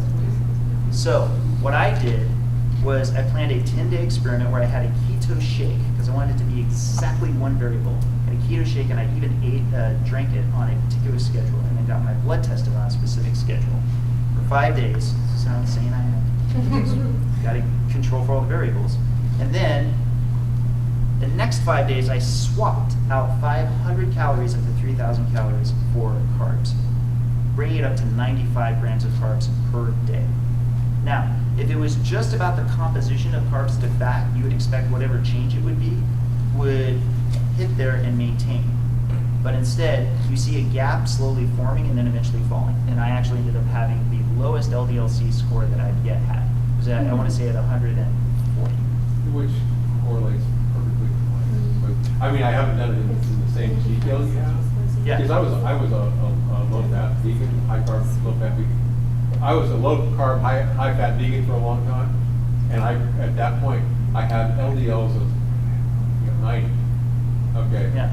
So what I did was I planned a 10-day experiment where I had a keto shake because I wanted it to be exactly one variable. I had a keto shake, and I even drank it on a particular schedule, and then got my blood tested on a specific schedule for 5 days. Sound sane? I am. Got to control for all the variables. And then the next 5 days, I swapped out 500 calories of the 3,000 calories for carbs, bringing it up to 95 grams of carbs per day. Now, if it was just about the composition of carbs to fat, you would expect whatever change it would be would hit there and maintain. But instead, you see a gap slowly forming and then eventually falling. And I actually ended up having the lowest LDL-C score that I've yet had. It was at, I want to say, at 140. Which correlates perfectly with mine. But, I mean, I haven't done it in the same detail you have. Yeah. Because I was a low-fat vegan, high-carb, low-fat vegan. I was a low-carb, high-fat vegan for a long time. And at that point, I had LDLs of 90. Okay. Yeah.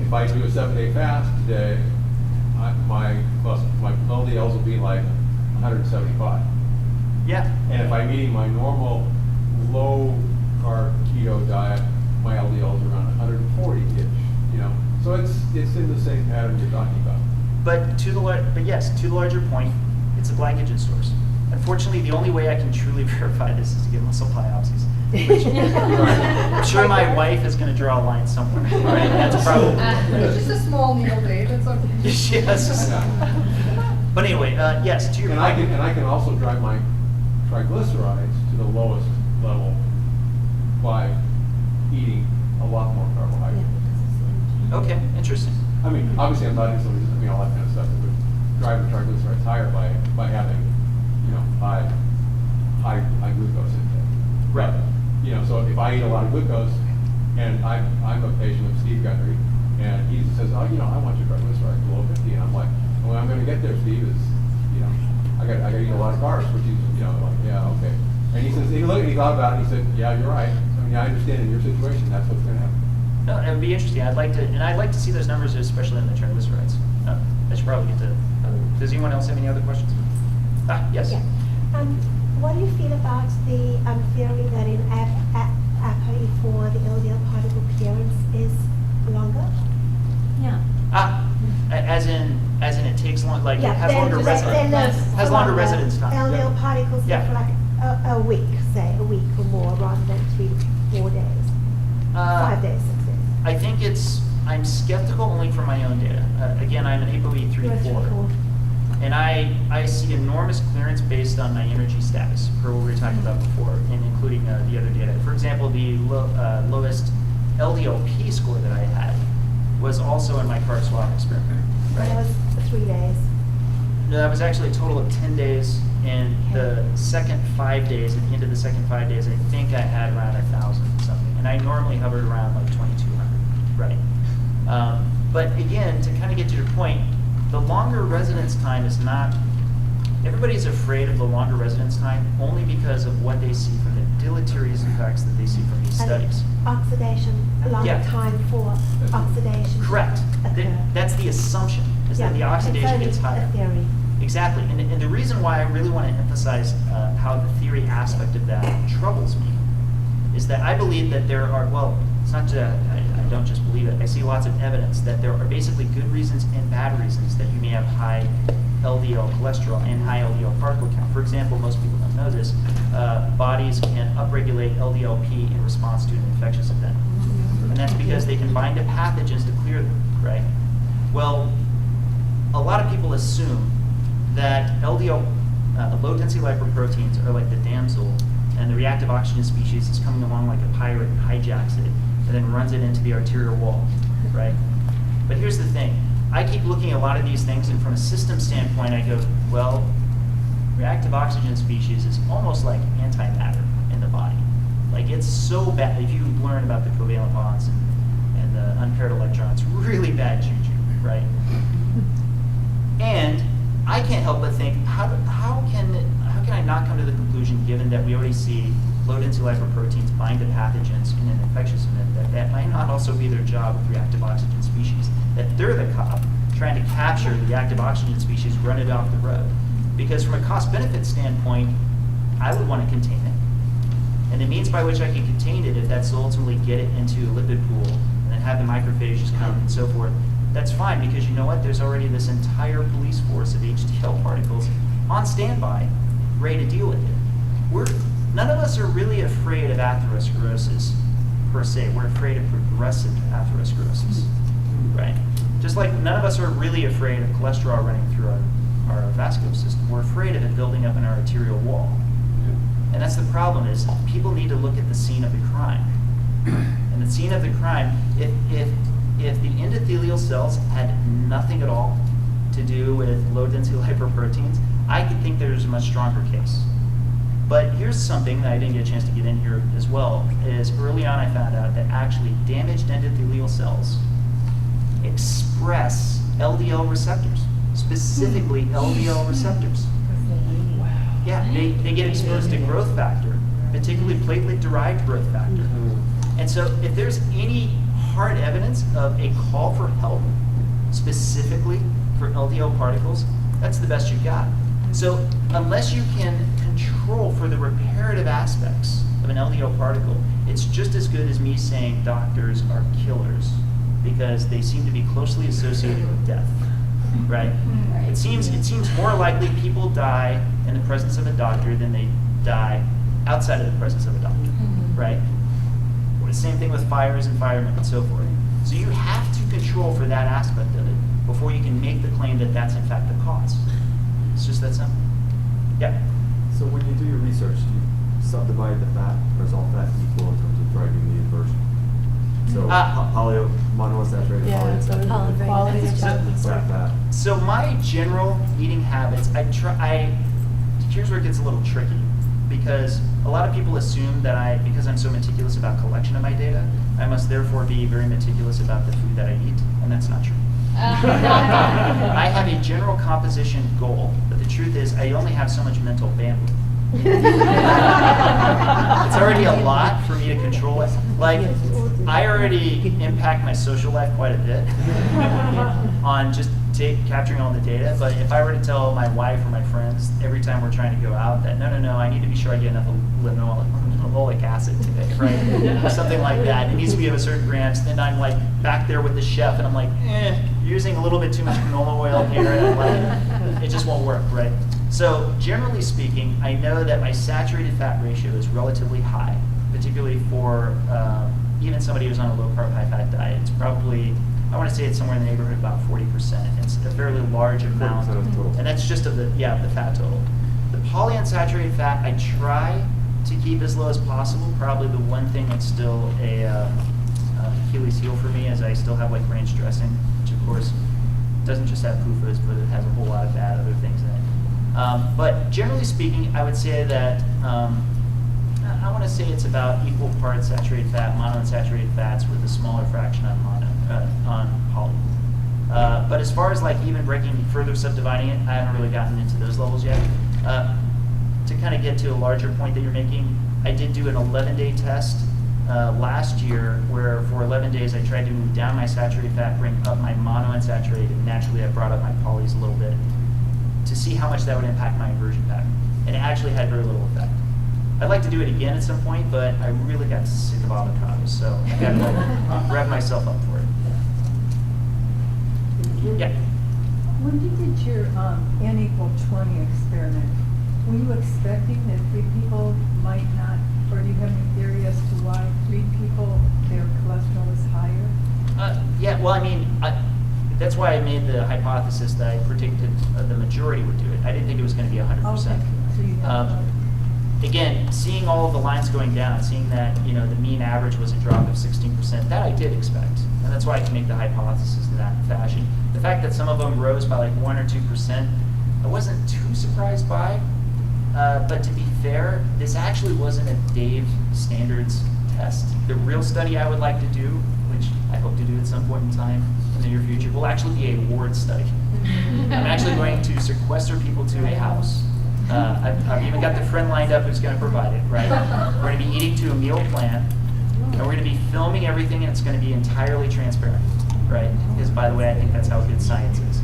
If I do a 7-day fast today, my LDLs will be like 175. Yeah. And if I'm eating my normal low-carb keto diet, my LDLs are around 140-ish, you know. So it's in the same pattern you're talking about. But yes, to the larger point, it's a glycogen source. Unfortunately, the only way I can truly verify this is to get muscle biopsies. Which, I'm sure my wife is going to draw a line somewhere. Right? That's probably. It's just a small needle, Dave. It's okay. Yes. But anyway, yes, to your point. And I can also drive my triglycerides to the lowest level by eating a lot more carbohydrates. Okay, interesting. I mean, obviously I'm not insulin, I mean, all that kind of stuff that would drive the triglycerides higher by having, you know, high glucose intake. Right. You know, so if I eat a lot of glucose, and I'm a patient of Steve Gundry, and he says, oh, you know, I want your triglycerides below 50, and I'm like, well, I'm going to get there, Steve, is, you know, I got to eat a lot of carbs, which he's, you know, like, yeah, okay. And he says, he looked, and he thought about it, and he said, yeah, you're right. I mean, I understand in your situation, that's what's going to happen. No, it would be interesting. I'd like to see those numbers, especially in the triglycerides. I should probably get to. Does anyone else have any other questions? Yes. Yeah. What do you feel about the theory that in ApoE4 the LDL particle clearance is longer? Yeah. As in it takes long, like it has longer residence. Has so longer residence time. LDL particles Yeah. for like a week, say a week or more, rather than 3 to 4 days, 5 days, 6 days. I think I'm skeptical only for my own data. Again, I'm an ApoE3/4. And I see enormous clearance based on my energy status, per what we were talking about before, and including the other data. For example, the lowest LDLP score that I had was also in my carb swap experiment. Right? That was 3 days. No, that was actually a total of 10 days, and the second 5 days, at the end of the second 5 days, I think I had around 1,000 something. And I normally hovered around like 2,200, right? But again, to kind of get to your point, the longer residence time is not, everybody's afraid of the longer residence time only because of what they see from the deleterious effects that they see from these studies. Oxidation, longer Yeah. time for oxidation. Correct. occur. That's the assumption, is that the oxidation it's only gets higher. a theory. Exactly, and the reason why I really want to emphasize how the theory aspect of that troubles me is that I believe that there are, well, it's not just, I don't just believe it, I see lots of evidence that there are basically good reasons and bad reasons that you may have high LDL cholesterol and high LDL particle count. For example, most people don't know this, bodies can upregulate LDLP in response to an infectious event. And that's because they can bind to pathogens to clear them, right? Well, a lot of people assume that LDL, low-density lipoproteins are like the damsel, and the reactive oxygen species is coming along like a pirate and hijacks it, and then runs it into the arterial wall, right? But here's the thing. I keep looking at a lot of these things, and from a system standpoint, I go, well, reactive oxygen species is almost like antimatter in the body. Like, it's so bad. If you learn about the covalent bonds and the unpaired electrons, really bad juju, right? And I can't help but think, how can I not come to the conclusion, given that we already see low-density lipoproteins bind to pathogens in an infectious event, that might not also be their job with reactive oxygen species, that they're the cop trying to capture the reactive oxygen species, run it off the road. Because from a cost-benefit standpoint, I would want to contain it. And the means by which I can contain it, if that's to ultimately get it into a lipid pool and then have the macrophages come and so forth, that's fine, because you know what? There's already this entire police force of HDL particles on standby, ready to deal with it. None of us are really afraid of atherosclerosis per se. We're afraid of progressive atherosclerosis, right? Just like none of us are really afraid of cholesterol running through our vascular system. We're afraid of it building up in our arterial wall. And that's the problem, is people need to look at the scene of the crime. And the scene of the crime, if the endothelial cells had nothing at all to do with low-density lipoproteins, I could think there's a much stronger case. But here's something that I didn't get a chance to get in here as well, is early on I found out that actually damaged endothelial cells express LDL receptors, specifically LDL receptors. Yeah, they get exposed to growth factor, particularly platelet-derived growth factor. And so if there's any hard evidence of a call for help, specifically for LDL particles, that's the best you've got. So unless you can control for the reparative aspects of an LDL particle, it's just as good as me saying doctors are killers, because they seem to be closely associated with death, right? It seems more likely people die in the presence of a doctor than they die outside of the presence of a doctor, right? Or the same thing with fires and firemen and so forth. So you have to control for that aspect of it before you can make the claim that that's in fact the cause. It's just that simple. Yeah. So when you do your research, do you subdivide the fat, or is all fat equal in terms of driving the inversion? So monounsaturated, polyunsaturated, quality of fat. So my general eating habits, here's where it gets a little tricky, because a lot of people assume that because I'm so meticulous about collection of my data, I must therefore be very meticulous about the food that I eat, and that's not true. I have a general composition goal, but the truth is I only have so much mental bandwidth. It's already a lot for me to control it. Like, I already impact my social life quite a bit on just capturing all the data, but if I were to tell my wife or my friends every time we're trying to go out that no, I need to be sure I get enough linoleic acid today, right? Or something like that. It needs to be of a certain grams. Then I'm like back there with the chef and I'm like, you're using a little bit too much canola oil here, and I'm like, it just won't work, right? So generally speaking, I know that my saturated fat ratio is relatively high, particularly for even somebody who's on a low carb, high fat diet. It's probably, I want to say it's somewhere in the neighborhood of about 40%. It's a fairly large amount, 40% of total. and that's just of the fat total. The polyunsaturated fat I try to keep as low as possible. Probably the one thing that's still a Achilles heel for me is I still have like ranch dressing, which of course doesn't just have PUFAs, but it has a whole lot of bad other things in it. But generally speaking, I would say that I want to say it's about equal parts saturated fat, monounsaturated fats, with a smaller fraction on poly. But as far as like even further subdividing it, I haven't really gotten into those levels yet. To kind of get to a larger point that you're making, I did do an 11-day test last year where for 11 days I tried to move down my saturated fat, bring up my monounsaturated, and naturally I brought up my polys a little bit to see how much that would impact my inversion pattern. And it actually had very little effect. I'd like to do it again at some point, but I really got sick of avocados, so I got to like rev myself up for it. Yeah. When you did your N = 20 experiment, were you expecting that 3 people might not, or do you have any theory as to why 3 people, their cholesterol is higher? Yeah, well, I mean, that's why I made the hypothesis that I predicted the majority would do it. I didn't think it was going to be 100%. Okay, so you have Again, seeing all of the lines going down, seeing that the mean average was a drop of 16%, that I did expect, and that's why I can make the hypothesis in that fashion. The fact that some of them rose by like 1 or 2%, I wasn't too surprised by. But to be fair, this actually wasn't a Dave standards test. The real study I would like to do, which I hope to do at some point in time in the near future, will actually be a ward study. I'm actually going to sequester people to a house. I've even got the friend lined up who's going to provide it, right? We're going to be eating to a meal plan, and we're going to be filming everything, and it's going to be entirely transparent, right? Because, by the way, I think that's how good science is.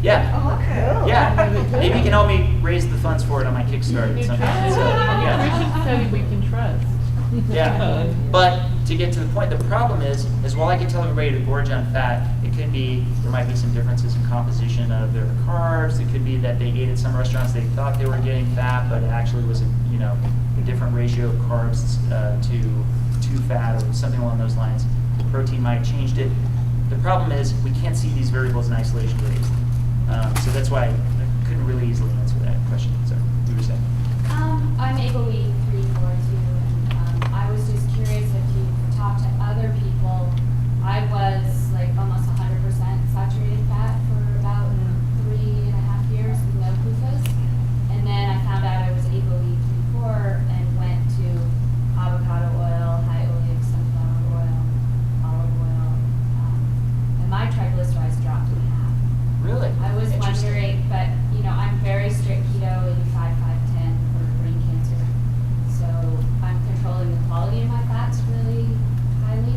Yeah. Oh, okay. Yeah. Maybe you can help me raise the funds for it on my Kickstarter sometime. So, yeah. Nutrition study we can trust. Yeah, but to get to the point, the problem is while I can tell everybody to gorge on fat, it could be, there might be some differences in composition of their carbs. It could be that they ate at some restaurants, they thought they were getting fat, but it actually was a different ratio of carbs to fat or something along those lines. The protein might have changed it. The problem is we can't see these variables in isolation very easily. So that's why I couldn't really easily answer that question. So you were saying? I'm ApoE 342, and I was just curious if you talked to other people. I was like almost 100% saturated fat for about 3.5 years with no PUFAs, and then I found out I was ApoE 34 and went to avocado oil, high oleic sunflower oil, olive oil, and my triglycerides dropped in half. Really? I was Interesting. wondering, but I'm very strict keto, 85, 5, 10 for brain cancer. So I'm controlling the quality of my fats really highly.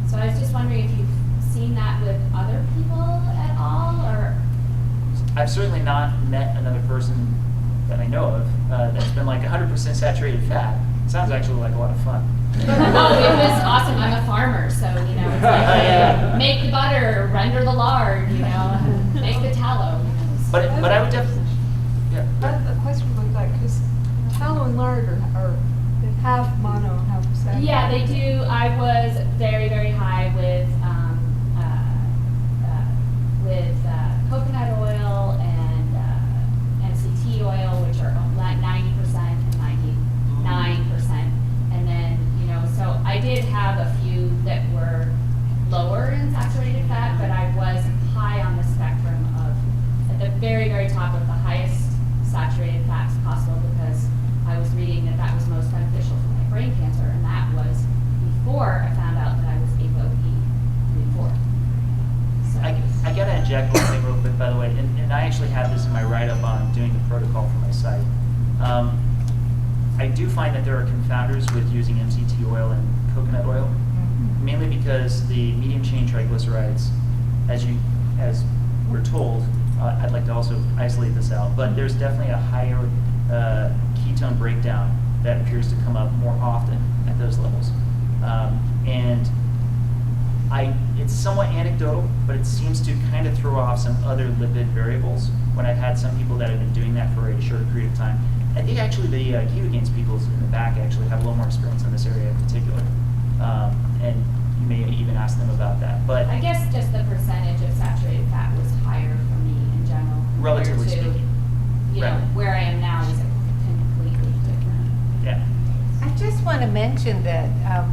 So I was just wondering if you've seen that with other people at all, or? I've certainly not met another person that I know of that's been like 100% saturated fat. Sounds actually like a lot of fun. Oh, it was awesome. I'm a farmer, so it's like Yeah. make the butter, render the lard, make the tallow. But I would definitely, I have a question about that, because tallow and lard are they have mono and have saturated. Yeah, they do. I was very, very high with coconut oil and MCT oil, which are like 90% and 99%. And then, so I did have a few that were lower in saturated fat, but I was high on the spectrum of, at the very, very top of the highest saturated fats possible, because I was reading that that was most beneficial for my brain cancer, and that was before I found out that I was ApoE 34. So, I gotta inject one thing real quick, by the way, and I actually have this in my write-up on doing the protocol for my site. I do find that there are confounders with using MCT oil and coconut oil, mainly because the medium chain triglycerides, as we're told, I'd like to also isolate this out, but there's definitely a higher ketone breakdown that appears to come up more often at those levels. And it's somewhat anecdotal, but it seems to kind of throw off some other lipid variables when I've had some people that have been doing that for a short period of time. I think actually the Ketogains people in the back actually have a little more experience in this area in particular. And you may even ask them about that. But I guess just the percentage of saturated fat was higher for me in general. relatively compared to, speaking. Right. Where I am now is completely different. Yeah. I just want to mention that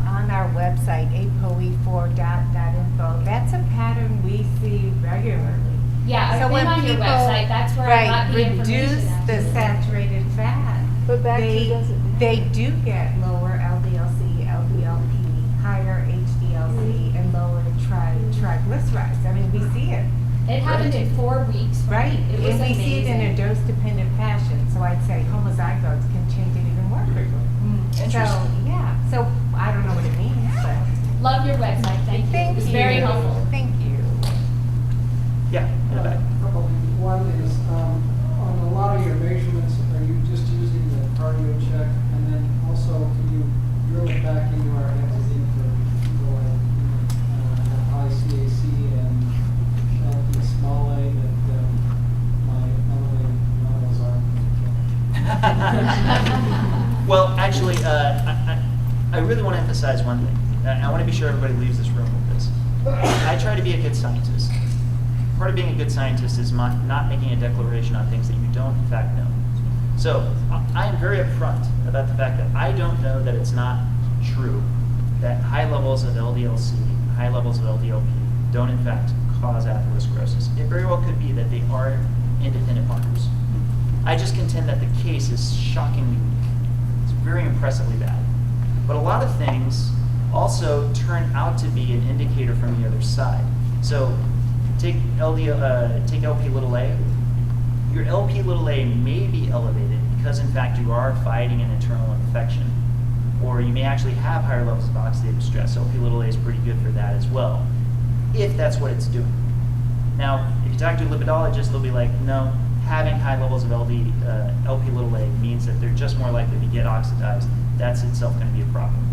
on our website, apoe4.info, that's a pattern we see regularly. Yeah, I've So been when on your people, website, that's where I got the right, information. reduce the actually. saturated fat, But back to they, doesn't. they do get lower LDLC, LDLP, higher HDLC, and lower triglycerides. I mean, we see it. It happened in 4 weeks. for me. Right, It was and we see it in a amazing. dose-dependent fashion, so I'd say homozygotes can change it even more quickly. So, Interesting. yeah, so I don't know what it means, but. Love your website, thank you. Thank It was you. very helpful. Thank you. Yeah, in the back. A couple of things. One is, on a lot of your measurements, are you just using the cardio check? And then also, can you drill it back into our entity for people that have high CAC and LP small a that my elevated levels are? Well, actually, I really want to emphasize one thing. I want to be sure everybody leaves this room with this. I try to be a good scientist. Part of being a good scientist is not making a declaration on things that you don't, in fact, know. So I am very upfront about the fact that I don't know that it's not true that high levels of LDLC, high levels of LDLP don't, in fact, cause atherosclerosis. It very well could be that they are independent markers. I just contend that the case is shockingly weak. It's very impressively bad. But a lot of things also turn out to be an indicator from the other side. So take take LP little a. Your LP little a may be elevated because in fact you are fighting an internal infection. Or you may actually have higher levels of oxidative stress. LP little a is pretty good for that as well, if that's what it's doing. Now, if you talk to a lipidologist, they'll be like, no, having high levels of LP little a means that they're just more likely to get oxidized. That's itself going to be a problem.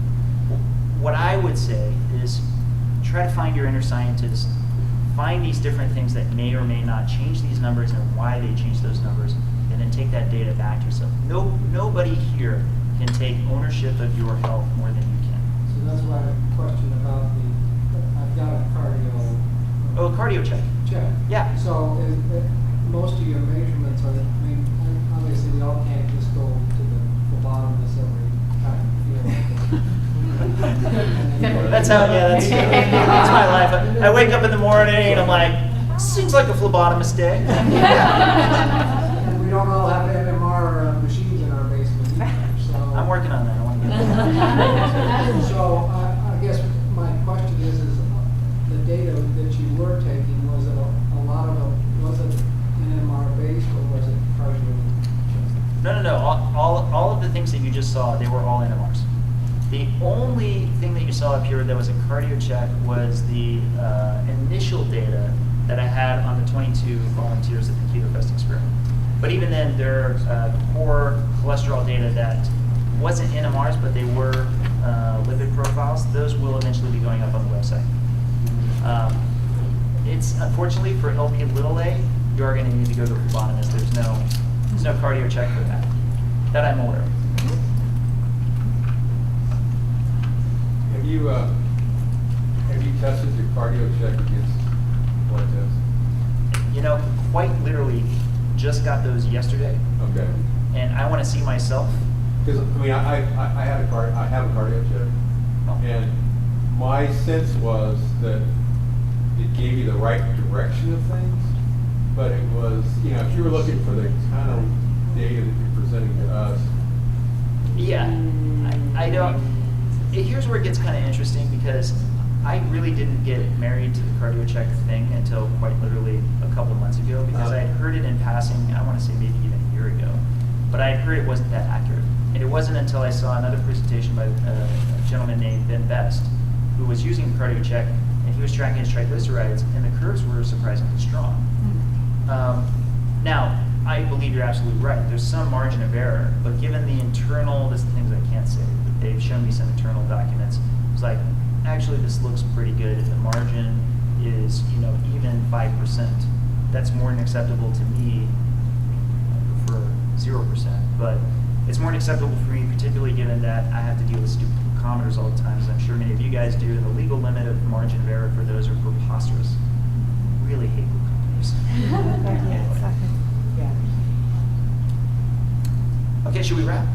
What I would say is try to find your inner scientist, find these different things that may or may not change these numbers and why they change those numbers, and then take that data back to yourself. Nobody here can take ownership of your health more than you can. So that's why I question about I've got a cardio. Oh, cardio check. Check. Yeah. So most of your measurements are, obviously we all can't just go to the phlebotomist every time we feel like it. That's that's my life. I wake up in the morning and I'm like, seems like a phlebotomist day. And we don't all have NMR machines in our basement either, so. I'm working on that. I want to get that. So I guess my question is the data that you were taking, was it a lot of it, was it NMR based or was it cardio? No. All of the things that you just saw, they were all NMRs. The only thing that you saw up here that was a cardio check was the initial data that I had on the 22 volunteers at the Keto Fest experiment. But even then, their core cholesterol data that wasn't NMRs, but they were lipid profiles, those will eventually be going up on the website. It's unfortunately for LP little a, you are going to need to go to a phlebotomist. There's no cardio check for that I'm aware of. Have you tested your cardio check against blood tests? Quite literally, just got those yesterday, Okay. and I want to see myself. Because I have a cardio check, and my sense was that it gave you the right direction of things, but it was, if you were looking for the kind of data that you're presenting to us. Yeah, I don't. Here's where it gets kind of interesting, because I really didn't get married to the cardio check thing until quite literally a couple months ago, because I had heard it in passing, I want to say maybe even a year ago, but I had heard it wasn't that accurate. And it wasn't until I saw another presentation by a gentleman named Ben Best, who was using the cardio check, and he was tracking his triglycerides, and the curves were surprisingly strong. Now, I believe you're absolutely right. There's some margin of error, but given the internal, this is the things I can't say, but they've shown me some internal documents. It's like, actually, this looks pretty good. If the margin is, even 5%, that's more than acceptable to me. I prefer 0%, but it's more than acceptable for me, particularly given that I have to deal with stupid glucometers all the time, as I'm sure many of you guys do. The legal limit of margin of error for those are preposterous. Really hate glucometers. Yeah, exactly. Yeah. Okay, should we wrap?